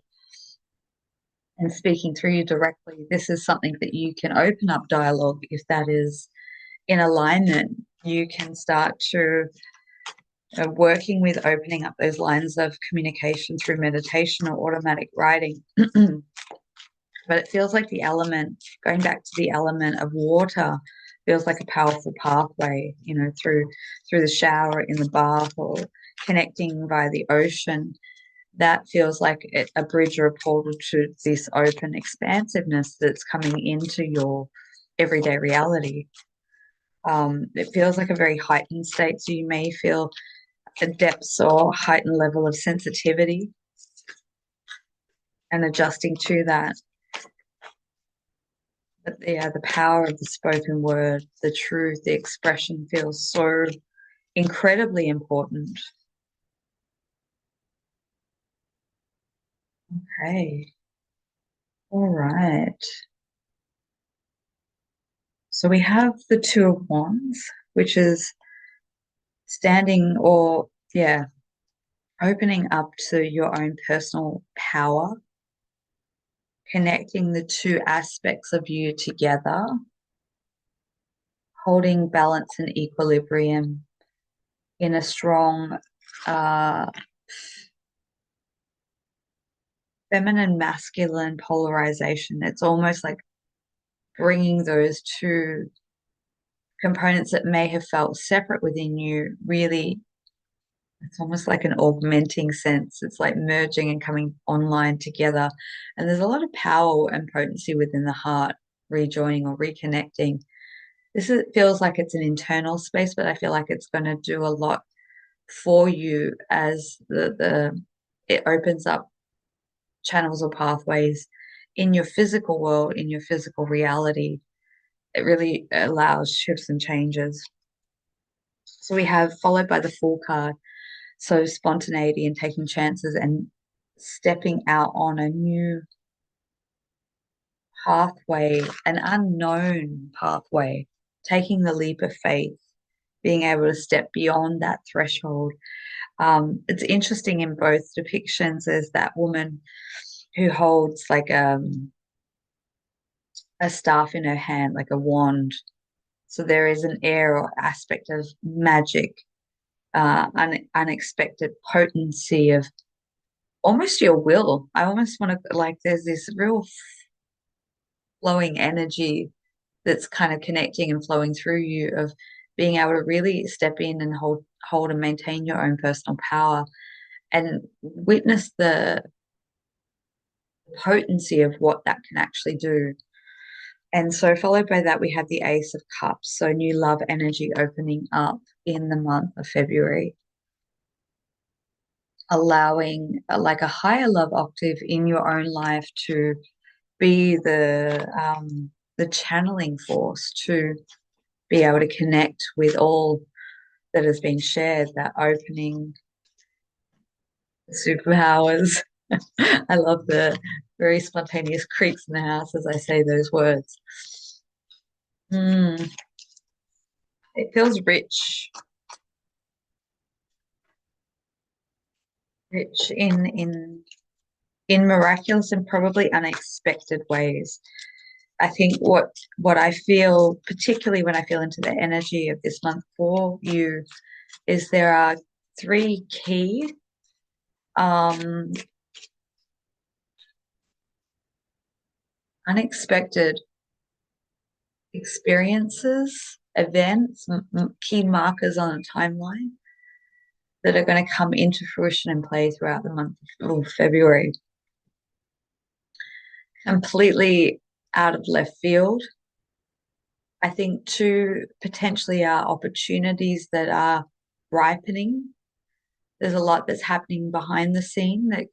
and speaking through you directly. This is something that you can open up dialogue if that is in alignment. You can start to working with opening up those lines of communication through meditation or automatic writing. but it feels like the element, going back to the element of water, feels like a powerful pathway, through the shower, in the bath, or connecting via the ocean. That feels like a bridge or a portal to this open expansiveness that's coming into your everyday reality. It feels like a very heightened state, so you may feel a depths or heightened level of sensitivity and adjusting to that. But yeah, the power of the spoken word, the truth, the expression feels so incredibly important. Okay. All right. So we have the Two of Wands, which is standing or, yeah, opening up to your own personal power, connecting the two aspects of you together, holding balance and equilibrium in a strong uh, feminine masculine polarization. It's almost like bringing those two components that may have felt separate within you really, it's almost like an augmenting sense. It's like merging and coming online together. And there's a lot of power and potency within the heart rejoining or reconnecting. Feels like it's an internal space, but I feel like it's going to do a lot for you as the it opens up channels or pathways in your physical world, in your physical reality. It really allows shifts and changes. So we have followed by the Fool card. So spontaneity and taking chances and stepping out on a new pathway, an unknown pathway, taking the leap of faith, being able to step beyond that threshold. It's interesting in both depictions. There's that woman who holds like a staff in her hand, like a wand. So there is an air or aspect of magic, unexpected potency of almost your will. I almost want to, like, there's this real flowing energy that's kind of connecting and flowing through you of being able to really step in and hold and maintain your own personal power and witness the potency of what that can actually do. And so, followed by that, we have the Ace of Cups. So, new love energy opening up in the month of February, allowing like a higher love octave in your own life to be the channeling force to be able to connect with all that has been shared, that opening superpowers. I love the very spontaneous creaks in the house as I say those words. Mm, it feels rich, rich in miraculous and probably unexpected ways. I think what I feel, particularly when I feel into the energy of this month for you, is there are three key um, unexpected experiences, events, key markers on a timeline that are going to come into fruition and play throughout the month of February. Completely out of left field. I think two potentially are opportunities that are ripening. There's a lot that's happening behind the scene that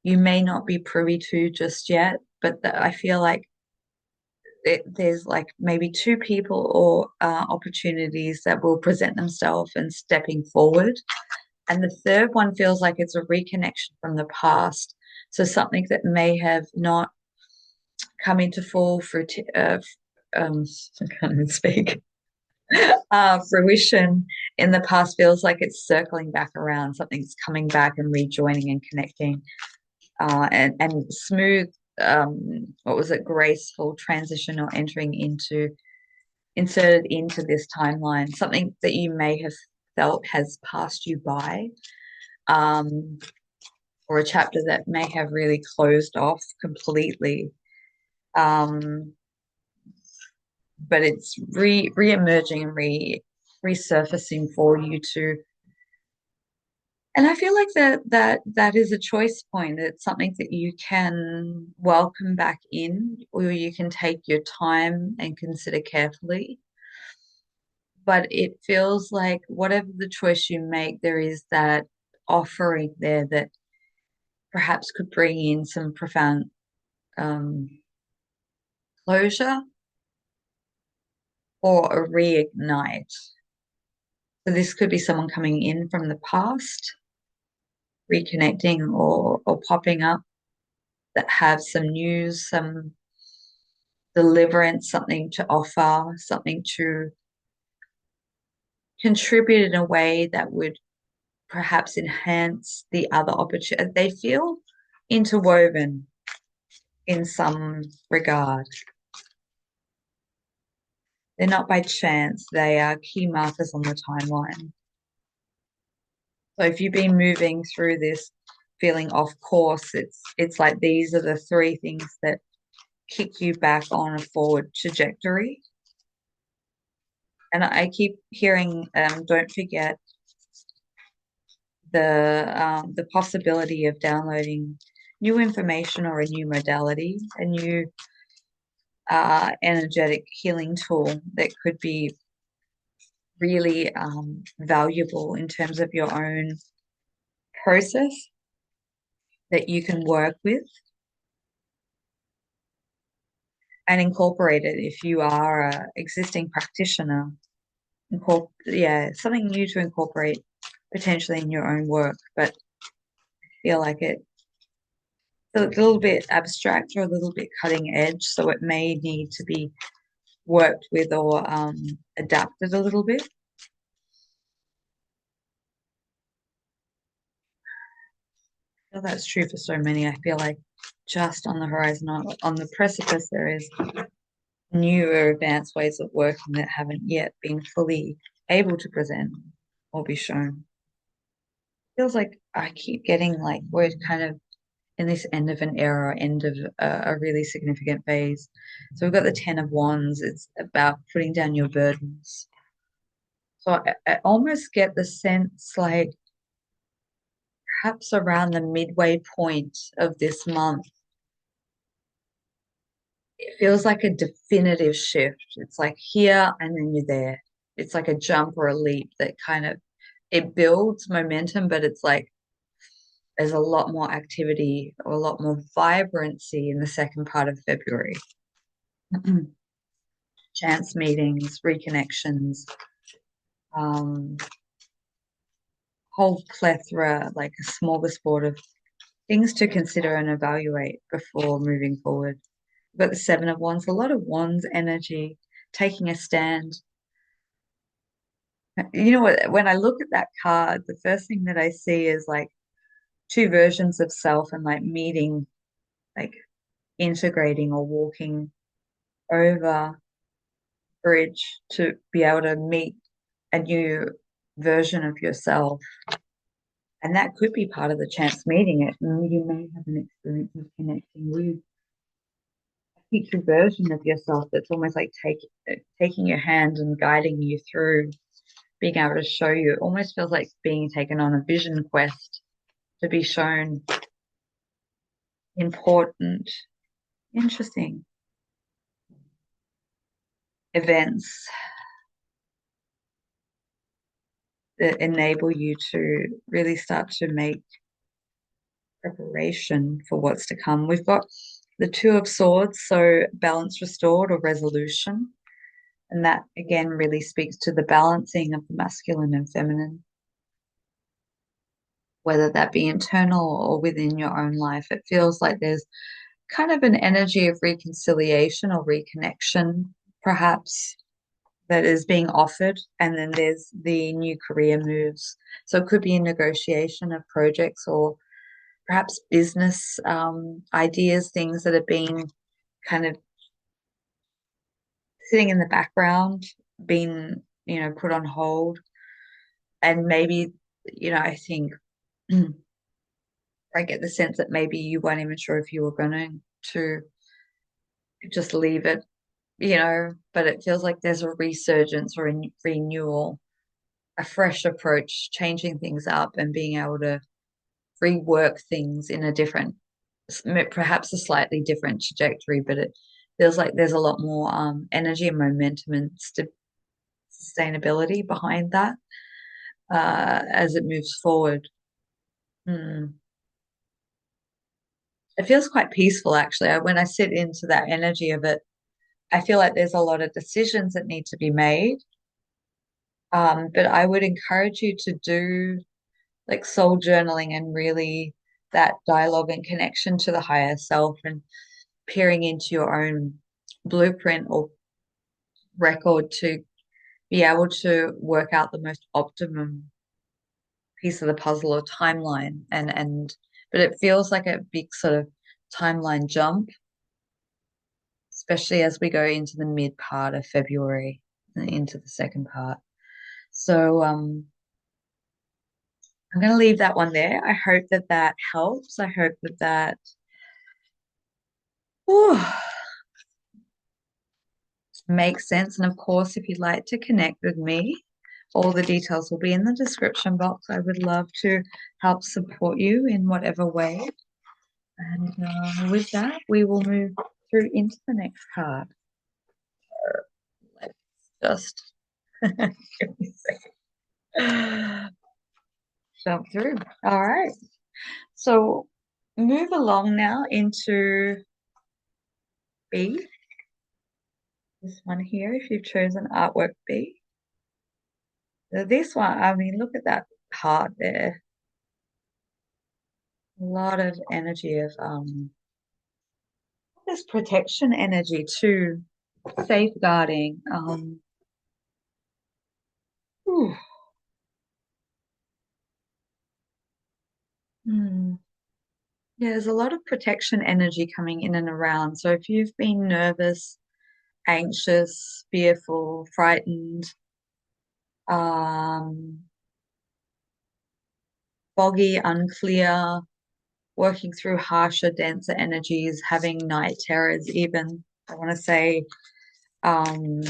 you may not be privy to just yet, but I feel like there's like maybe two people or opportunities that will present themselves and stepping forward. And the third one feels like it's a reconnection from the past. So something that may have not come into full fruit, I can't even speak, fruition in the past feels like it's circling back around. Something's coming back and rejoining and connecting, and smooth, what was it, graceful transition or entering into, inserted into this timeline, something that you may have felt has passed you by. Um, or a chapter that may have really closed off completely. Um, but it's re-emerging and resurfacing for you to, and I feel like that is a choice point. It's something that you can welcome back in, or you can take your time and consider carefully. But it feels like whatever the choice you make, there is that offering there that perhaps could bring in some profound um, closure or a reignite. So this could be someone coming in from the past, reconnecting or popping up that have some news, some deliverance, something to offer, something to contribute in a way that would perhaps enhance the other opportunity. They feel interwoven in some regard. They're not by chance, they are key markers on the timeline. So if you've been moving through this feeling off course, it's like these are the three things that kick you back on a forward trajectory. And I keep hearing, don't forget the possibility of downloading new information or a new modality, a new energetic healing tool that could be really valuable in terms of your own process that you can work with and incorporate it if you are a existing practitioner. Yeah, something new to incorporate potentially in your own work, but feel like it's a little bit abstract or a little bit cutting edge, so it may need to be worked with or adapted a little bit. I feel that's true for so many. I feel like just on the horizon, on the precipice, there is newer advanced ways of working that haven't yet been fully able to present or be shown. Feels like I keep getting like we're kind of in this end of an era, end of a really significant phase. So we've got the Ten of Wands. It's about putting down your burdens. So I almost get the sense like perhaps around the midway point of this month, it feels like a definitive shift. It's like here and then you're there. It's like a jump or a leap that kind of it builds momentum, but it's like there's a lot more activity or a lot more vibrancy in the second part of February. Chance meetings, reconnections, um, whole plethora, like a smorgasbord of things to consider and evaluate before moving forward. We've got the Seven of Wands, a lot of Wands energy, taking a stand. You know what? When I look at that card, the first thing that I see is like two versions of self and like meeting, like integrating or walking over bridge to be able to meet a new version of yourself. And that could be part of the chance meeting it. And you may have an experience of connecting with a future version of yourself that's almost like taking your hand and guiding you through being able to show you. It almost feels like being taken on a vision quest to be shown important, interesting events that enable you to really start to make preparation for what's to come. We've got the Two of Swords, so balance restored or resolution. And that again really speaks to the balancing of the masculine and feminine, whether that be internal or within your own life. It feels like there's kind of an energy of reconciliation or reconnection, perhaps, that is being offered. And then there's the new career moves. So it could be a negotiation of projects or perhaps business ideas, things that have been kind of sitting in the background, been, put on hold. And maybe, I think I get the sense that maybe you weren't even sure if you were going to just leave it, but it feels like there's a resurgence or a renewal, a fresh approach, changing things up and being able to rework things in a different, perhaps a slightly different trajectory, but it feels like there's a lot more energy and momentum and sustainability behind that as it moves forward. Mm. It feels quite peaceful, actually. When I sit into that energy of it, I feel like there's a lot of decisions that need to be made. But I would encourage you to do like soul journaling and really that dialogue and connection to the higher self and peering into your own blueprint or record to be able to work out the most optimum piece of the puzzle or timeline. But it feels like a big sort of timeline jump, especially as we go into the mid part of February and into the second part. So I'm going to leave that one there. I hope that that helps. I hope that that whew, makes sense. And of course, if you'd like to connect with me, all the details will be in the description box. I would love to help support you in whatever way. And with that, we will move through into the next card. Let's just give me a second. Jump through. All right. So move along now into B. This one here, if you've chosen artwork B. So this one, I mean, look at that heart there. A lot of energy of there's protection energy too, safeguarding. Whew. Hmm. Yeah, there's a lot of protection energy coming in and around. So if you've been nervous, anxious, fearful, frightened, um, foggy, unclear, working through harsher, denser energies, having night terrors, even, I want to say, um,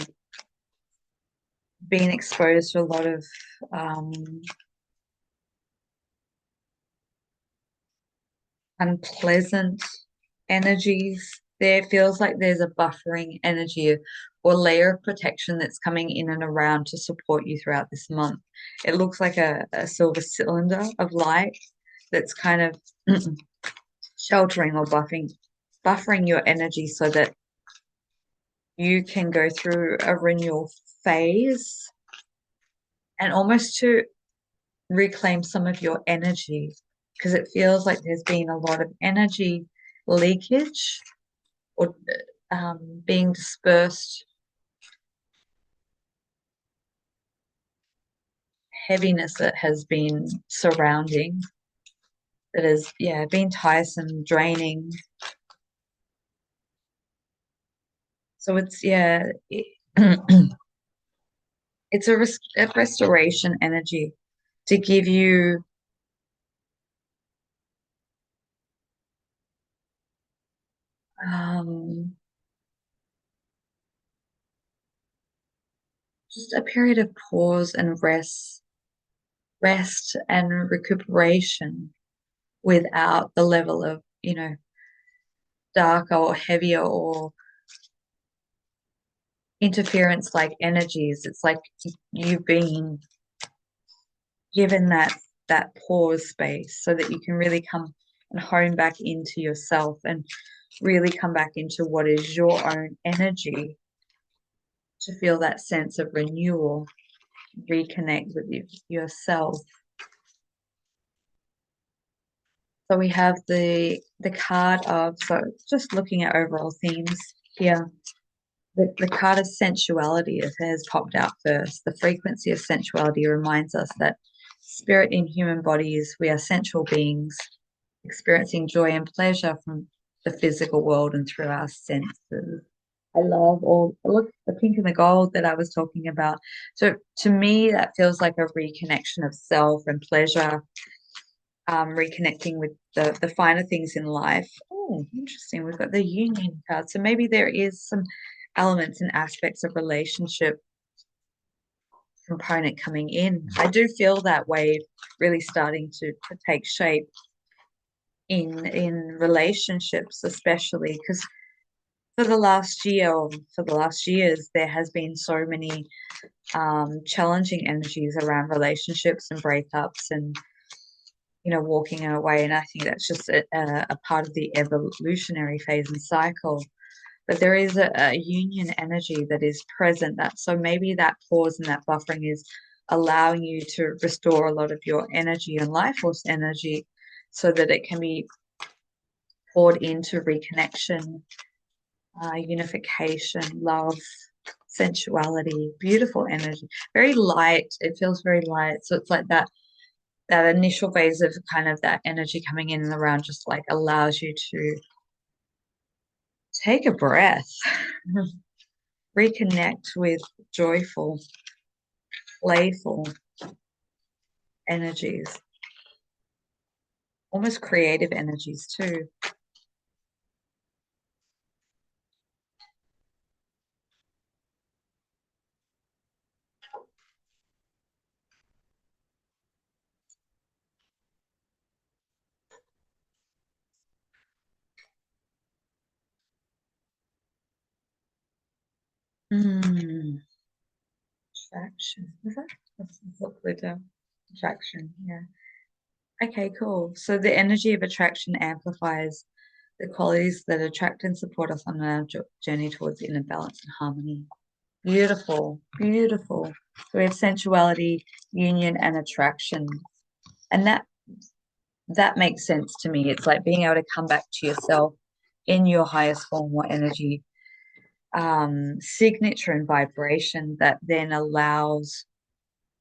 being exposed to a lot of um, unpleasant energies. There feels like there's a buffering energy or layer of protection that's coming in and around to support you throughout this month. It looks like a silver cylinder of light that's kind of sheltering or buffering your energy so that you can go through a renewal phase and almost to reclaim some of your energy because it feels like there's been a lot of energy leakage or being dispersed, heaviness that has been surrounding, that has, yeah, been tiresome, draining. So it's, yeah, it's a restoration energy to give you um, just a period of pause and rest and recuperation without the level of, darker or heavier or interference like energies. It's like you've been given that pause space so that you can really come and hone back into yourself and really come back into what is your own energy to feel that sense of renewal, reconnect with yourself. So we have the card of, so just looking at overall themes here. The card of sensuality has popped out first. The frequency of sensuality reminds us that spirit in human bodies, we are sensual beings experiencing joy and pleasure from the physical world and through our senses. I love look, the pink and the gold that I was talking about. So to me, that feels like a reconnection of self and pleasure, reconnecting with the finer things in life. Oh, interesting. We've got the union card. So maybe there is some elements and aspects of relationship component coming in. I do feel that wave really starting to take shape in relationships, especially because for the last year or for the last years, there has been so many challenging energies around relationships and breakups and walking away. And I think that's just a part of the evolutionary phase and cycle. But there is a union energy that is present. That so maybe that pause and that buffering is allowing you to restore a lot of your energy and life force energy so that it can be poured into reconnection, unification, love, sensuality, beautiful energy, very light. It feels very light. So it's like that initial phase of kind of that energy coming in and around just like allows you to take a breath, reconnect with joyful, playful energies, almost creative energies too. Mm, attraction. Is that? Let's look later. Attraction. Yeah. Okay, cool. So the energy of attraction amplifies the qualities that attract and support us on our journey towards inner balance and harmony. Beautiful, beautiful. So we have sensuality, union, and attraction. And that makes sense to me. It's like being able to come back to yourself in your highest form or energy, signature and vibration that then allows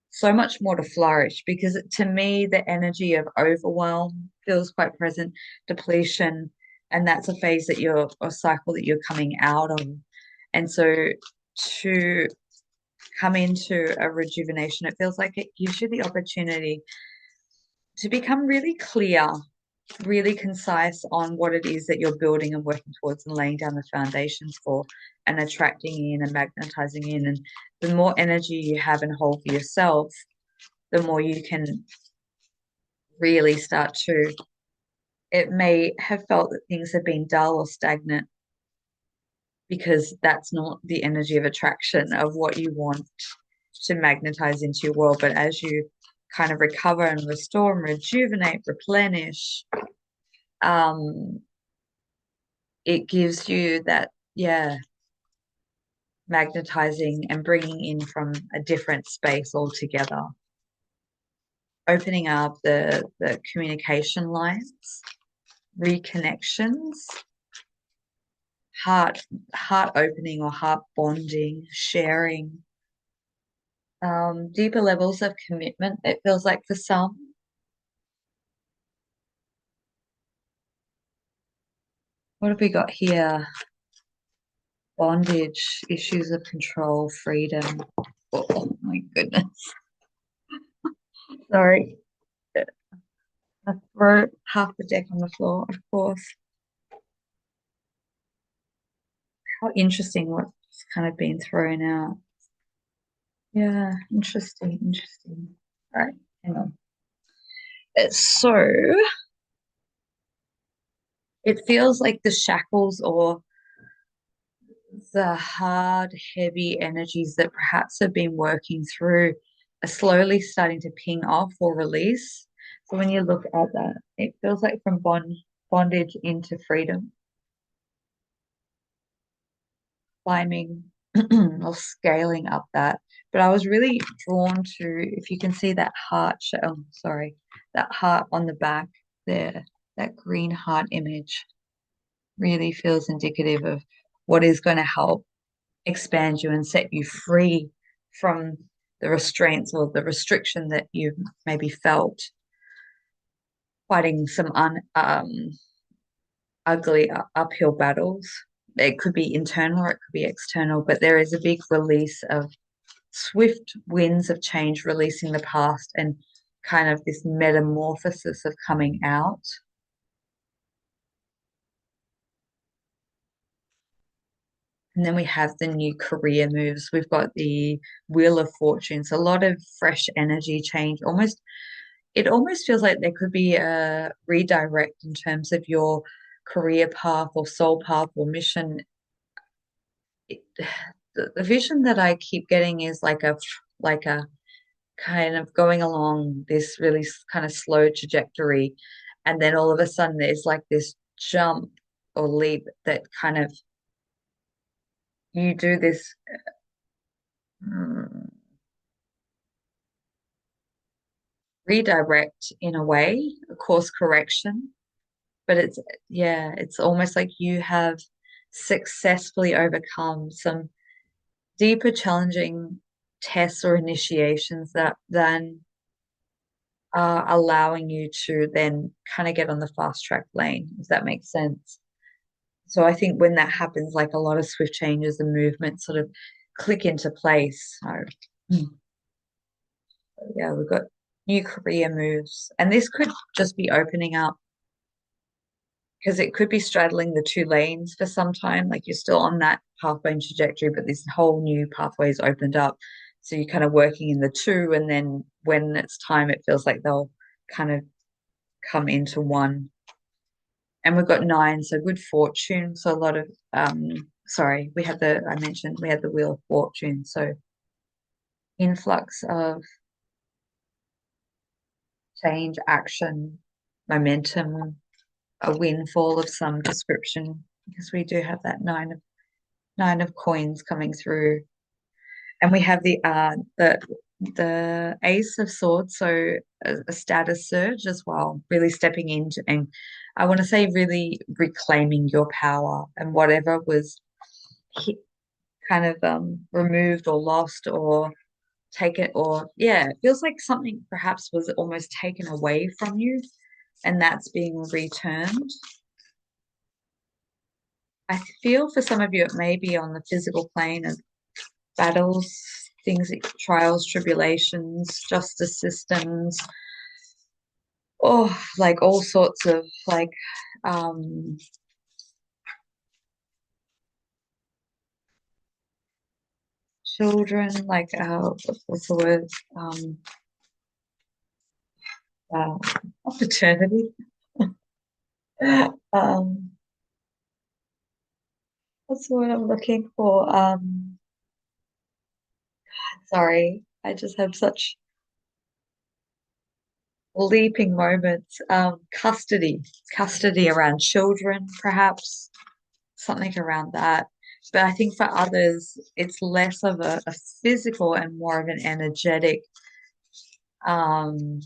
so much more to flourish. Because to me, the energy of overwhelm feels quite present, depletion, and that's a phase that you're, a cycle that you're coming out of. And so to come into a rejuvenation, it feels like it gives you the opportunity to become really clear, really concise on what it is that you're building and working towards and laying down the foundations for and attracting in and magnetizing in. And the more energy you have and hold for yourself, the more you can really start to. It may have felt that things have been dull or stagnant because that's not the energy of attraction of what you want to magnetize into your world. But as you kind of recover and restore and rejuvenate, replenish, um, it gives you that, yeah, magnetizing and bringing in from a different space altogether, opening up the communication lines, reconnections, heart heart opening or heart bonding, sharing, deeper levels of commitment. It feels like for some. What have we got here? Bondage, issues of control, freedom. Oh my goodness. Sorry. I throw half the deck on the floor, of course. How interesting what's kind of been thrown out. Yeah, interesting, interesting. All right, hang on. So it feels like the shackles or the hard, heavy energies that perhaps have been working through are slowly starting to ping off or release. So when you look at that, it feels like from bondage into freedom, climbing or scaling up that. But I was really drawn to, if you can see that heart, oh, sorry, that heart on the back there, that green heart image really feels indicative of what is going to help expand you and set you free from the restraints or the restriction that you've maybe felt fighting some ugly uphill battles. It could be internal or it could be external, but there is a big release of swift winds of change, releasing the past and kind of this metamorphosis of coming out. And then we have the new career moves. We've got the Wheel of Fortune. So a lot of fresh energy change. Almost, it almost feels like there could be a redirect in terms of your career path or soul path or mission. It, the vision that I keep getting is like a kind of going along this really kind of slow trajectory, and then all of a sudden there's like this jump or leap that kind of you do this mm, redirect in a way, a course correction, but it's yeah, it's almost like you have successfully overcome some deeper challenging tests or initiations that then are allowing you to then kind of get on the fast track lane, if that makes sense. So I think when that happens, like a lot of swift changes and movements sort of click into place. So yeah, we've got new career moves, and this could just be opening up because it could be straddling the two lanes for some time. Like you're still on that pathway and trajectory, but this whole new pathway is opened up. So you're kind of working in the two, and then when it's time, it feels like they'll kind of come into one. And we've got nine, so good fortune. So a lot of sorry, we had the I mentioned we had the wheel of fortune. So influx of change, action, momentum, a windfall of some description, because we do have that nine of coins coming through. And we have the Ace of Swords, so a status surge as well, really stepping into and I want to say really reclaiming your power and whatever was kind of removed or lost or taken or yeah, it feels like something perhaps was almost taken away from you and that's being returned. I feel for some of you it may be on the physical plane of battles, things, trials, tribulations, justice systems, oh, like all sorts of like um, children, like what's the word? Um, uh, not paternity. um, what's the word I'm looking for? Sorry, I just have such leaping moments. Custody around children, perhaps something around that. But I think for others, it's less of a physical and more of an energetic. Um,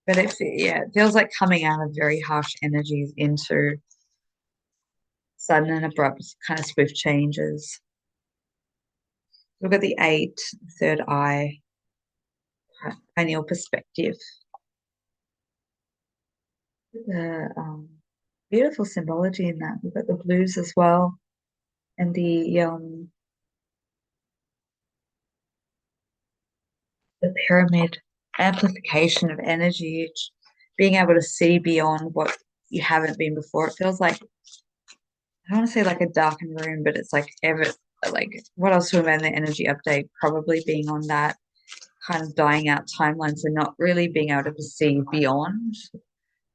but yeah, it feels like coming out of very harsh energies into sudden and abrupt, kind of swift changes. Look at the eight, third eye, pineal perspective. The beautiful symbology in that. We've got the blues as well, and the pyramid amplification of energy, being able to see beyond what you haven't been before. It feels like I don't want to say like a darkened room, but it's like ever like what I was talking about in the energy update, probably being on that kind of dying out timeline, so not really being able to perceive beyond,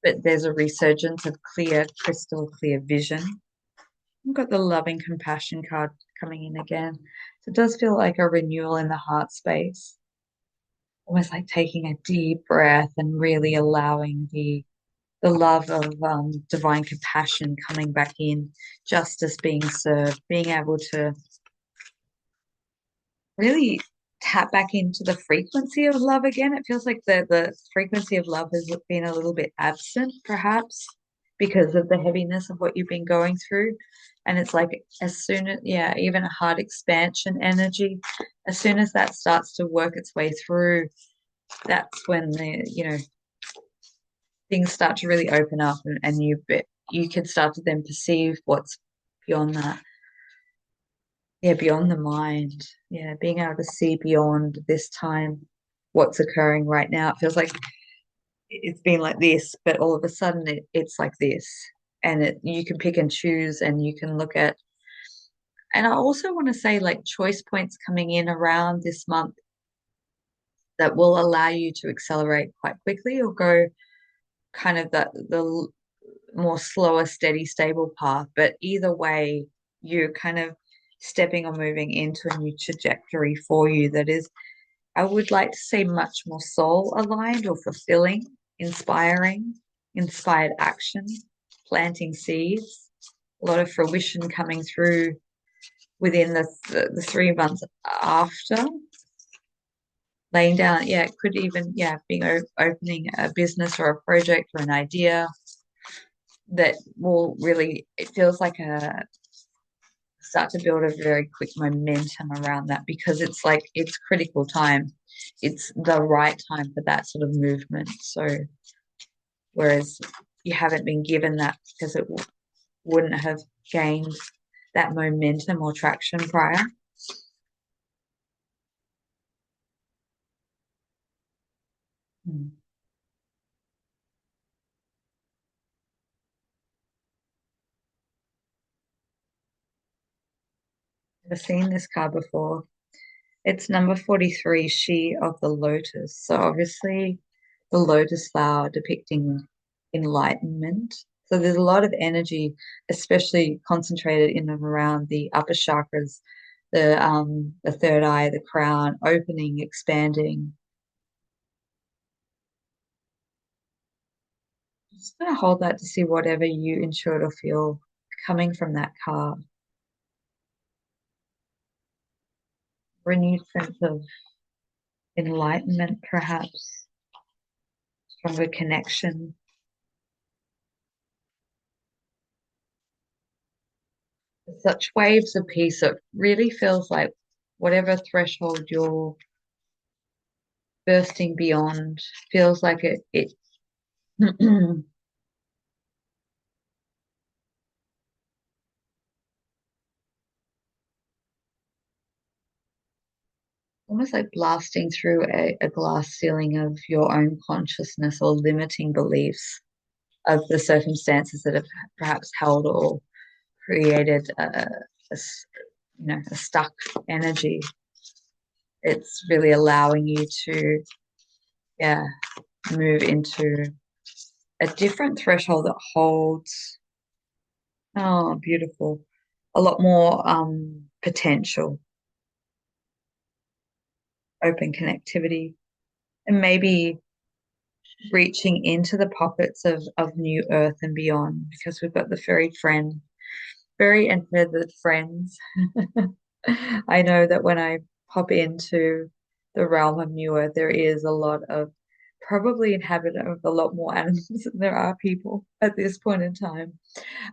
but there's a resurgence of clear, crystal clear vision. We've got the loving compassion card coming in again. So it does feel like a renewal in the heart space, almost like taking a deep breath and really allowing the love of divine compassion coming back in, justice being served, being able to really tap back into the frequency of love again. It feels like the frequency of love has been a little bit absent, perhaps, because of the heaviness of what you've been going through. And it's like as soon as, yeah, even a heart expansion energy, as soon as that starts to work its way through, that's when things start to really open up and you can start to then perceive what's beyond that. Yeah, beyond the mind. Yeah, being able to see beyond this time, what's occurring right now. It feels like it's been like this, but all of a sudden it's like this. And you can pick and choose and you can look at, and I also want to say like choice points coming in around this month that will allow you to accelerate quite quickly or go kind of the more slower, steady, stable path. But either way, you're kind of stepping or moving into a new trajectory for you that is, I would like to say, much more soul aligned or fulfilling, inspiring, inspired action, planting seeds, a lot of fruition coming through within the 3 months after laying down. Yeah, it could even, yeah, being opening a business or a project or an idea that will really, it feels like a start to build a very quick momentum around that because it's like it's critical time. It's the right time for that sort of movement. So whereas you haven't been given that because it wouldn't have gained that momentum or traction prior. Hmm. Never seen this card before. It's number 43, She of the Lotus. So obviously the lotus flower depicting enlightenment. So there's a lot of energy, especially concentrated in and around the upper chakras, the third eye, the crown, opening, expanding. Just gonna hold that to see whatever you intuit or feel coming from that card. Renewed sense of enlightenment, perhaps, stronger connection. Such waves of peace. It really feels like whatever threshold you're bursting beyond feels like it almost like blasting through a glass ceiling of your own consciousness or limiting beliefs of the circumstances that have perhaps held or created a stuck energy. It's really allowing you to, yeah, move into a different threshold that holds, oh, beautiful, a lot more potential, open connectivity, and maybe reaching into the pockets of new earth and beyond because we've got the fairy friend, fairy and feathered friends. I know that when I pop into the realm of new earth, there is a lot of probably inhabited of a lot more animals than there are people at this point in time.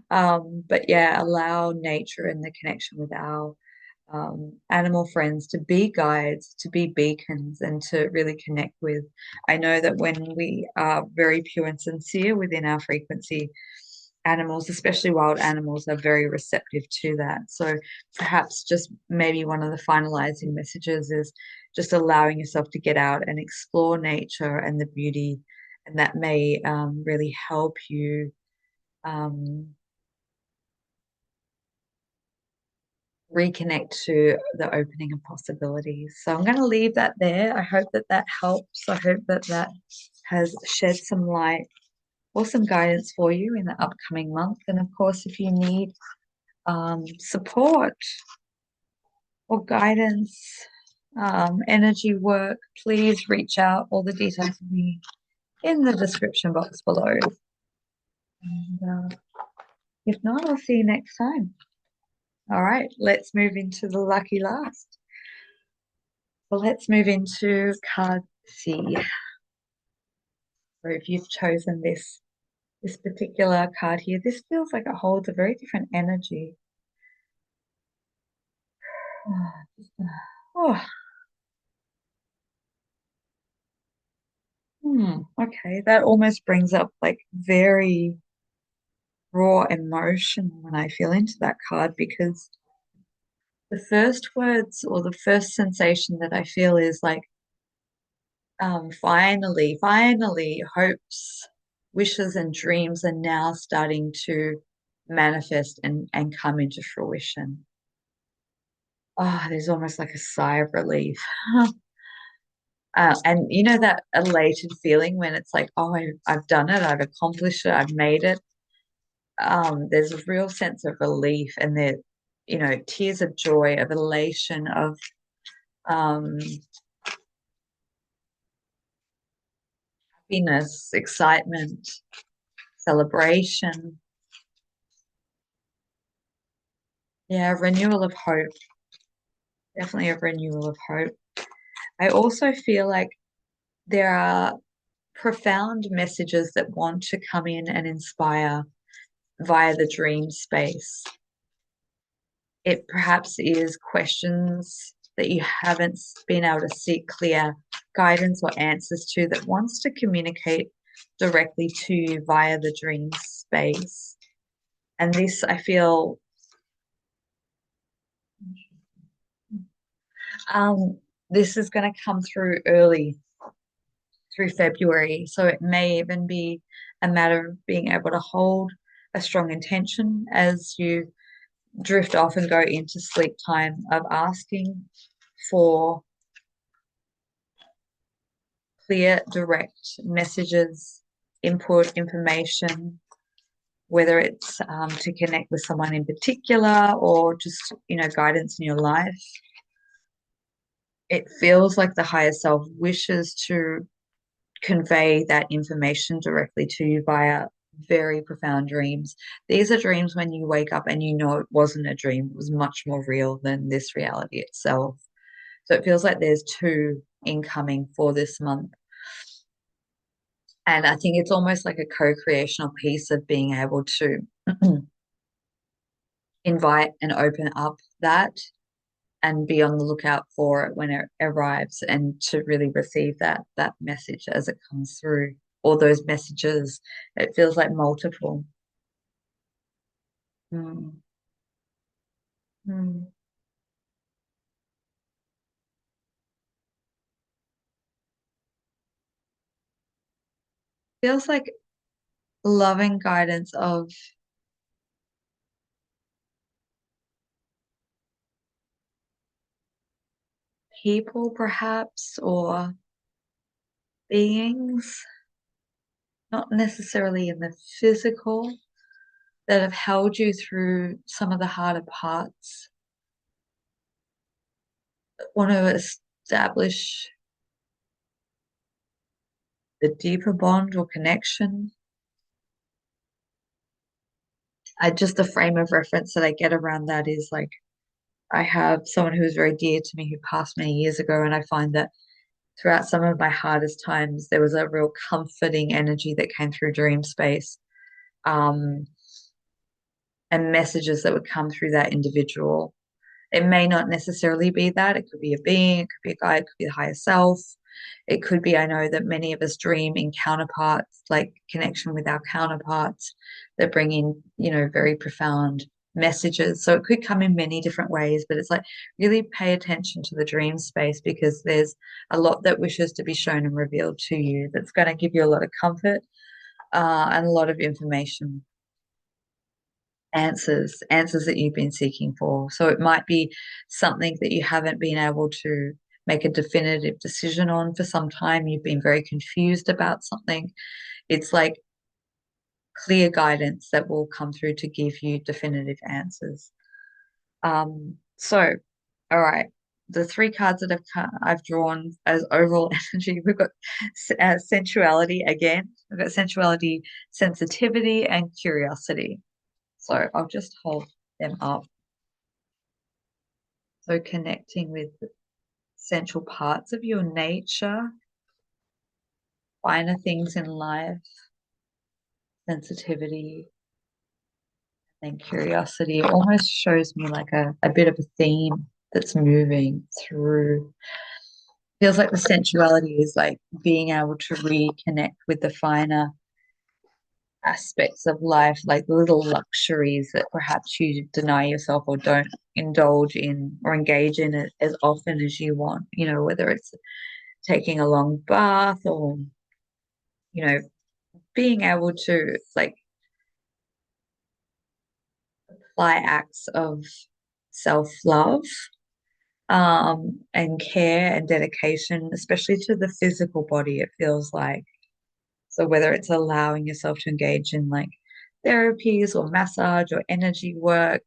But yeah, allow nature and the connection with our animal friends to be guides, to be beacons, and to really connect with. I know that when we are very pure and sincere within our frequency, animals, especially wild animals, are very receptive to that. So perhaps just maybe one of the finalizing messages is just allowing yourself to get out and explore nature and the beauty, and that may really help you. Um, Reconnect to the opening of possibilities. So I'm going to leave that there. I hope that that helps. I hope that that has shed some light or some guidance for you in the upcoming month. And of course, if you need support or guidance, energy work, please reach out. All the details will be in the description box below. And if not, I'll see you next time. All right, let's move into the lucky last. Well, let's move into card C. So if you've chosen this particular card here, this feels like it holds a very different energy. Oh, okay. That almost brings up like very raw emotion when I feel into that card because The first words or the first sensation that I feel is like, finally, hopes, wishes, and dreams are now starting to manifest and come into fruition. Oh, there's almost like a sigh of relief. And you know that elated feeling when it's like, oh, I've done it, I've accomplished it, I've made it. There's a real sense of relief and there, tears of joy, of elation, of um, happiness, excitement, celebration. Yeah, renewal of hope. Definitely a renewal of hope. I also feel like there are profound messages that want to come in and inspire via the dream space. It perhaps is questions that you haven't been able to seek clear guidance or answers to that wants to communicate directly to you via the dream space. And this, I feel, um, this is going to come through early through February. So it may even be a matter of being able to hold a strong intention as you drift off and go into sleep time of asking for clear, direct messages, input, information, whether it's to connect with someone in particular or just, guidance in your life. It feels like the higher self wishes to convey that information directly to you via very profound dreams. These are dreams when you wake up and you know it wasn't a dream, it was much more real than this reality itself. So it feels like there's two incoming for this month. And I think it's almost like a co-creational piece of being able to invite and open up that and be on the lookout for it when it arrives and to really receive that message as it comes through or those messages. It feels like multiple. Mm. Mm. Feels like loving guidance of people perhaps or beings, not necessarily in the physical, that have held you through some of the harder parts, want to establish the deeper bond or connection. I just the frame of reference that I get around that is like I have someone who is very dear to me who passed many years ago, and I find that throughout some of my hardest times, there was a real comforting energy that came through dream space, um, and messages that would come through that individual. It may not necessarily be that. It could be a being, it could be a guide, it could be the higher self. It could be, I know that many of us dream in counterparts, like connection with our counterparts that bring in, very profound messages. So it could come in many different ways, but it's like really pay attention to the dream space because there's a lot that wishes to be shown and revealed to you that's going to give you a lot of comfort and a lot of information, answers that you've been seeking for. So it might be something that you haven't been able to make a definitive decision on for some time. You've been very confused about something. It's like clear guidance that will come through to give you definitive answers. So, all right. The three cards that I've drawn as overall energy, we've got sensuality again. We've got sensuality, sensitivity, and curiosity. So I'll just hold them up. So connecting with central parts of your nature, finer things in life, sensitivity, and curiosity. It almost shows me like a bit of a theme that's moving through. Feels like the sensuality is like being able to reconnect with the finer aspects of life, like little luxuries that perhaps you deny yourself or don't indulge in or engage in it as often as you want, whether it's taking a long bath or, you know, being able to like apply acts of self-love and care and dedication, especially to the physical body, it feels like. So whether it's allowing yourself to engage in like therapies or massage or energy work,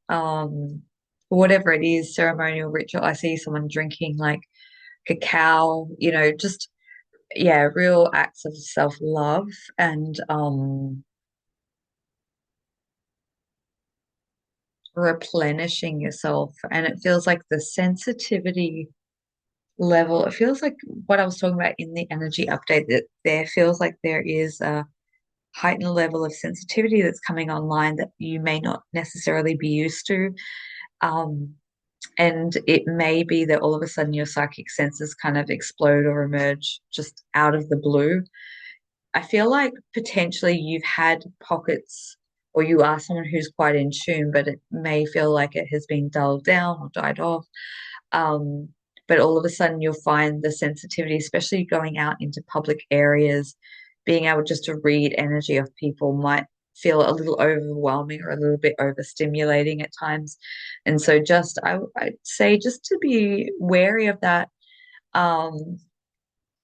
um, whatever it is, ceremonial ritual. I see someone drinking like cacao, just yeah, real acts of self-love and replenishing yourself. And it feels like the sensitivity level, it feels like what I was talking about in the energy update, that there feels like there is a heightened level of sensitivity that's coming online that you may not necessarily be used to. Um, and it may be that all of a sudden your psychic senses kind of explode or emerge just out of the blue. I feel like potentially you've had pockets, or you are someone who's quite in tune, but it may feel like it has been dulled down or died off. Um, but all of a sudden, you'll find the sensitivity, especially going out into public areas, being able just to read energy of people might feel a little overwhelming or a little bit overstimulating at times. And so, I'd say just to be wary of that. Um,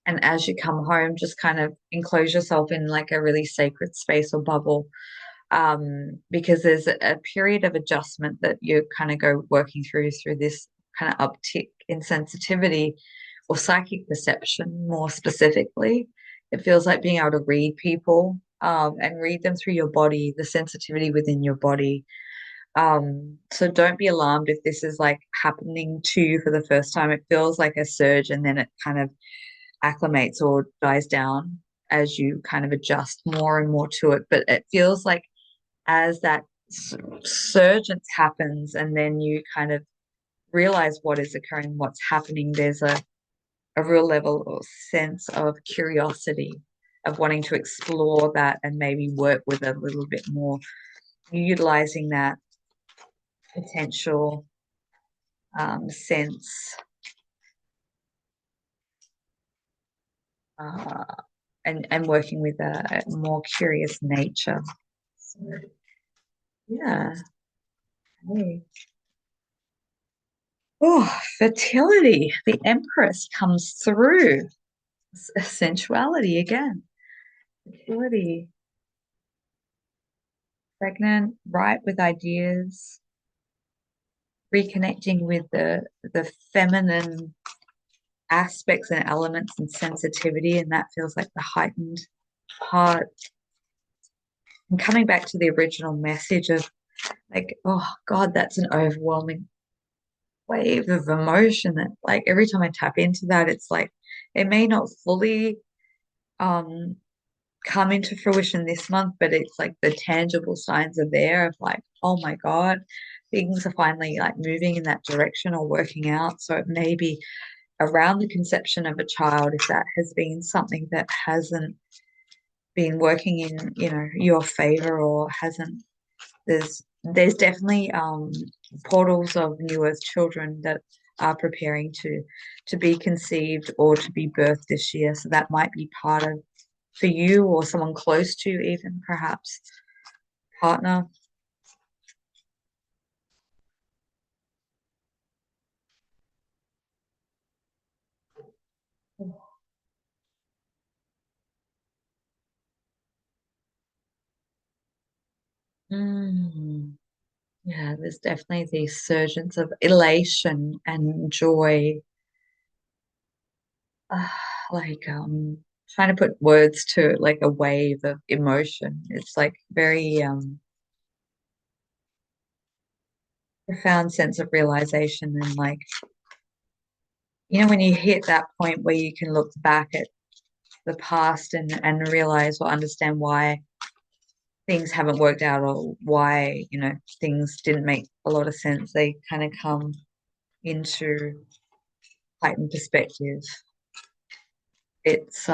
and as you come home, just kind of enclose yourself in like a really sacred space or bubble, because there's a period of adjustment that you kind of go working through this kind of uptick in sensitivity or psychic perception more specifically. It feels like being able to read people, and read them through your body, the sensitivity within your body. So don't be alarmed if this is like happening to you for the first time. It feels like a surge and then it kind of acclimates or dies down as you kind of adjust more and more to it. But it feels like as that surgence happens and then you kind of realize what is occurring, what's happening, there's a real level or sense of curiosity of wanting to explore that and maybe work with it a little bit more, utilizing that potential sense, uh, and working with a more curious nature. So, yeah. Hey. Oh, fertility. The Empress comes through. Sensuality again. Fertility. Pregnant, right with ideas, reconnecting with the feminine aspects and elements and sensitivity, and that feels like the heightened part. And coming back to the original message of like, oh God, that's an overwhelming wave of emotion that like every time I tap into that, it's like it may not fully um come into fruition this month, but it's like the tangible signs are there of like, oh my God, things are finally like moving in that direction or working out. So it may be around the conception of a child, if that has been something that hasn't been working in, your favor or hasn't, there's definitely portals of new earth children that are preparing to be conceived or to be birthed this year. So that might be part of for you or someone close to you, even perhaps partner. Mm. Yeah, there's definitely these surges of elation and joy. Ah, like trying to put words to like a wave of emotion. It's like very profound sense of realization and like, when you hit that point where you can look back at the past and realize or understand why things haven't worked out or why, things didn't make a lot of sense, they kind of come into heightened perspective. It's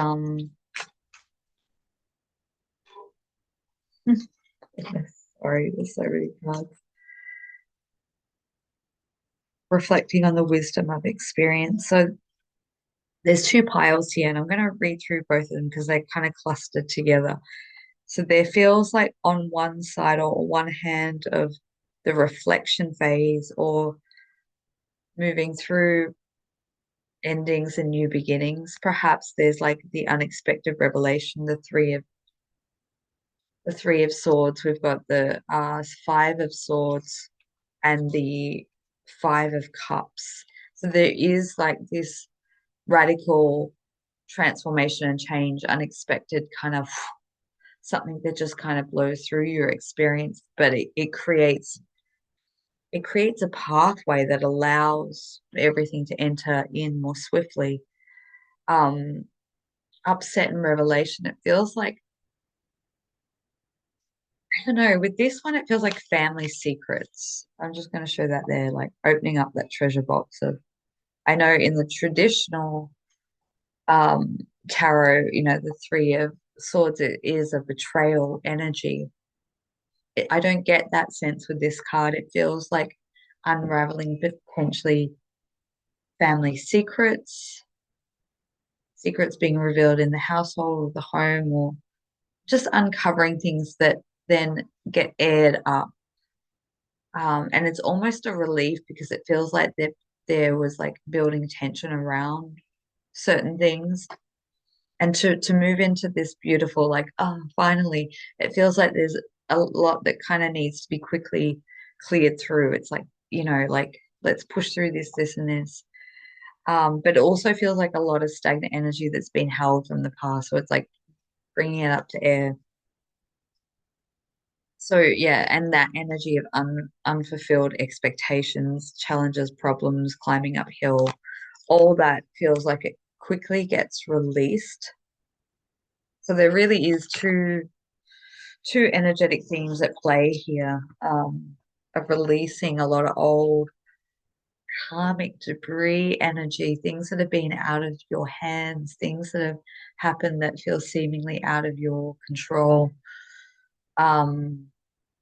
Yes, sorry, there's so many cards. Reflecting on the wisdom of experience. So there's two piles here, and I'm going to read through both of them because they're kind of clustered together. So there feels like on one side or one hand of the reflection phase or moving through endings and new beginnings. Perhaps there's like the unexpected revelation, the three of swords. We've got the five of swords and the five of cups. So there is like this radical transformation and change, unexpected kind of something that just kind of blows through your experience, but it creates a pathway that allows everything to enter in more swiftly. Um, Upset and revelation. It feels like, I don't know, with this one, it feels like family secrets. I'm just going to show that there, like opening up that treasure box of, I know in the traditional um tarot, the three of swords, it is a betrayal energy. I don't get that sense with this card. It feels like unraveling potentially family secrets being revealed in the household or the home, or just uncovering things that then get aired up. And it's almost a relief because it feels like there was like building tension around certain things. And to move into this beautiful, like, oh, finally, it feels like there's a lot that kind of needs to be quickly cleared through. It's like, like, let's push through this, and this. But it also feels like a lot of stagnant energy that's been held from the past. So it's like bringing it up to air. So yeah, and that energy of unfulfilled expectations, challenges, problems, climbing uphill, all that feels like it quickly gets released. So there really is two energetic themes at play here, of releasing a lot of old karmic debris energy, things that have been out of your hands, things that have happened that feel seemingly out of your control. Um,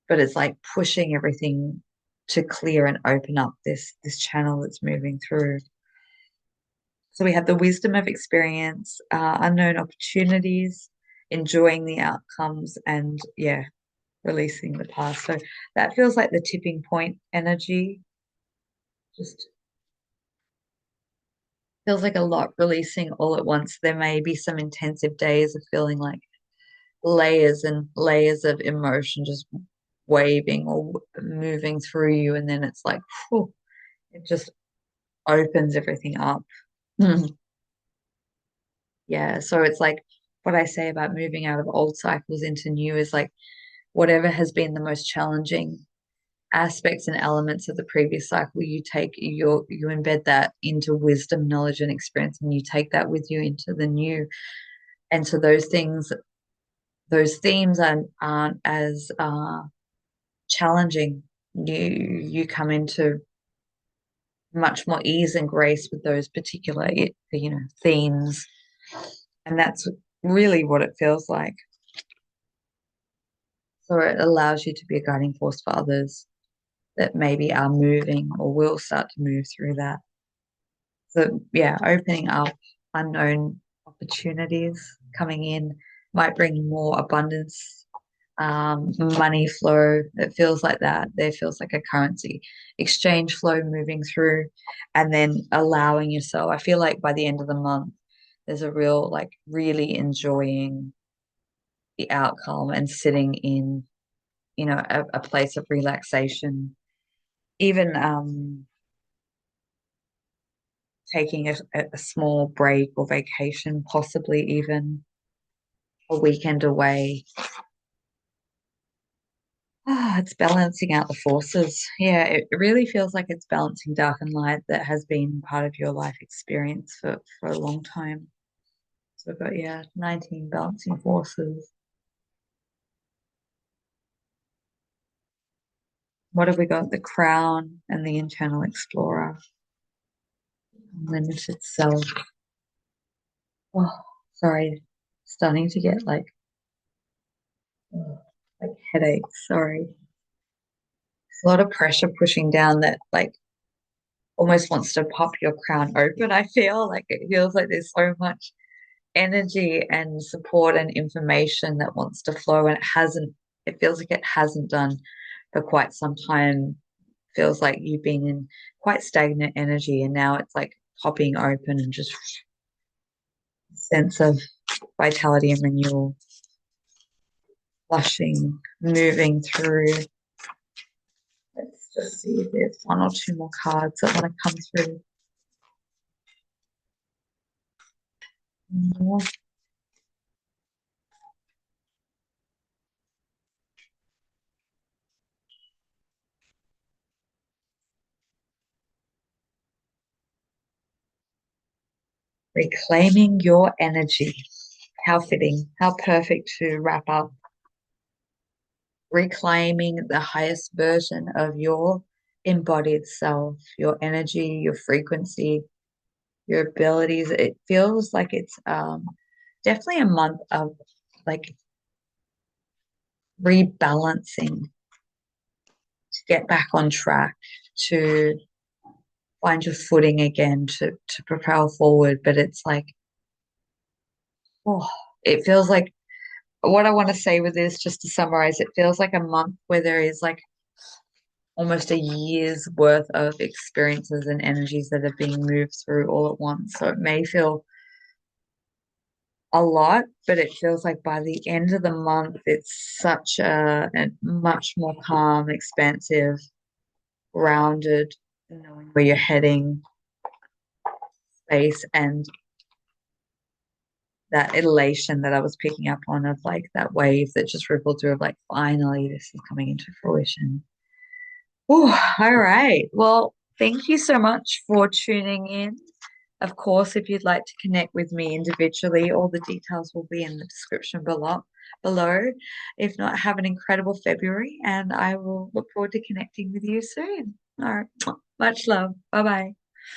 but it's like pushing everything to clear and open up this channel that's moving through. So we have the wisdom of experience, unknown opportunities, enjoying the outcomes, and yeah, releasing the past. So that feels like the tipping point energy. Just feels like a lot releasing all at once. There may be some intensive days of feeling like layers and layers of emotion just waving or moving through you, and then it's like, whew, it just opens everything up. Yeah, so it's like what I say about moving out of old cycles into new is like whatever has been the most challenging aspects and elements of the previous cycle, you embed that into wisdom, knowledge, and experience, and you take that with you into the new. And so those themes aren't as challenging. You come into much more ease and grace with those particular themes, and that's really what it feels like. So it allows you to be a guiding force for others that maybe are moving or will start to move through that. So yeah, opening up unknown opportunities coming in might bring more abundance, money flow. It feels like that. There feels like a currency exchange flow moving through, and then allowing yourself. I feel like by the end of the month, there's a real like really enjoying the outcome and sitting in, a place of relaxation. Even taking a small break or vacation, possibly even a weekend away. It's balancing out the forces. Yeah, it really feels like it's balancing dark and light that has been part of your life experience for a long time. So we've got, yeah, 19 balancing forces. What have we got? The crown and the internal explorer. Limited self. Oh, sorry. Starting to get like Headaches, sorry. A lot of pressure pushing down that like almost wants to pop your crown open. I feel like it feels like there's so much energy and support and information that wants to flow and it feels like it hasn't done for quite some time. Feels like you've been in quite stagnant energy and now it's like popping open and just sense of vitality and renewal, flushing, moving through. Let's just see if there's one or two more cards that want to come through. More. Reclaiming your energy. How fitting, how perfect to wrap up. Reclaiming the highest version of your embodied self, your energy, your frequency, your abilities. It feels like it's definitely a month of like rebalancing to get back on track, to find your footing again, to propel forward. But it's like, oh, it feels like what I want to say with this, just to summarize, it feels like a month where there is like almost a year's worth of experiences and energies that are being moved through all at once. So it may feel a lot, but it feels like by the end of the month, it's such a much more calm, expansive, grounded, knowing where you're heading space and that elation that I was picking up on of like that wave that just rippled through of like finally this is coming into fruition. Oh, all right. Well, thank you so much for tuning in. Of course, if you'd like to connect with me individually, all the details will be in the description below. If not, have an incredible February and I will look forward to connecting with you soon. All right. Much love. Bye bye.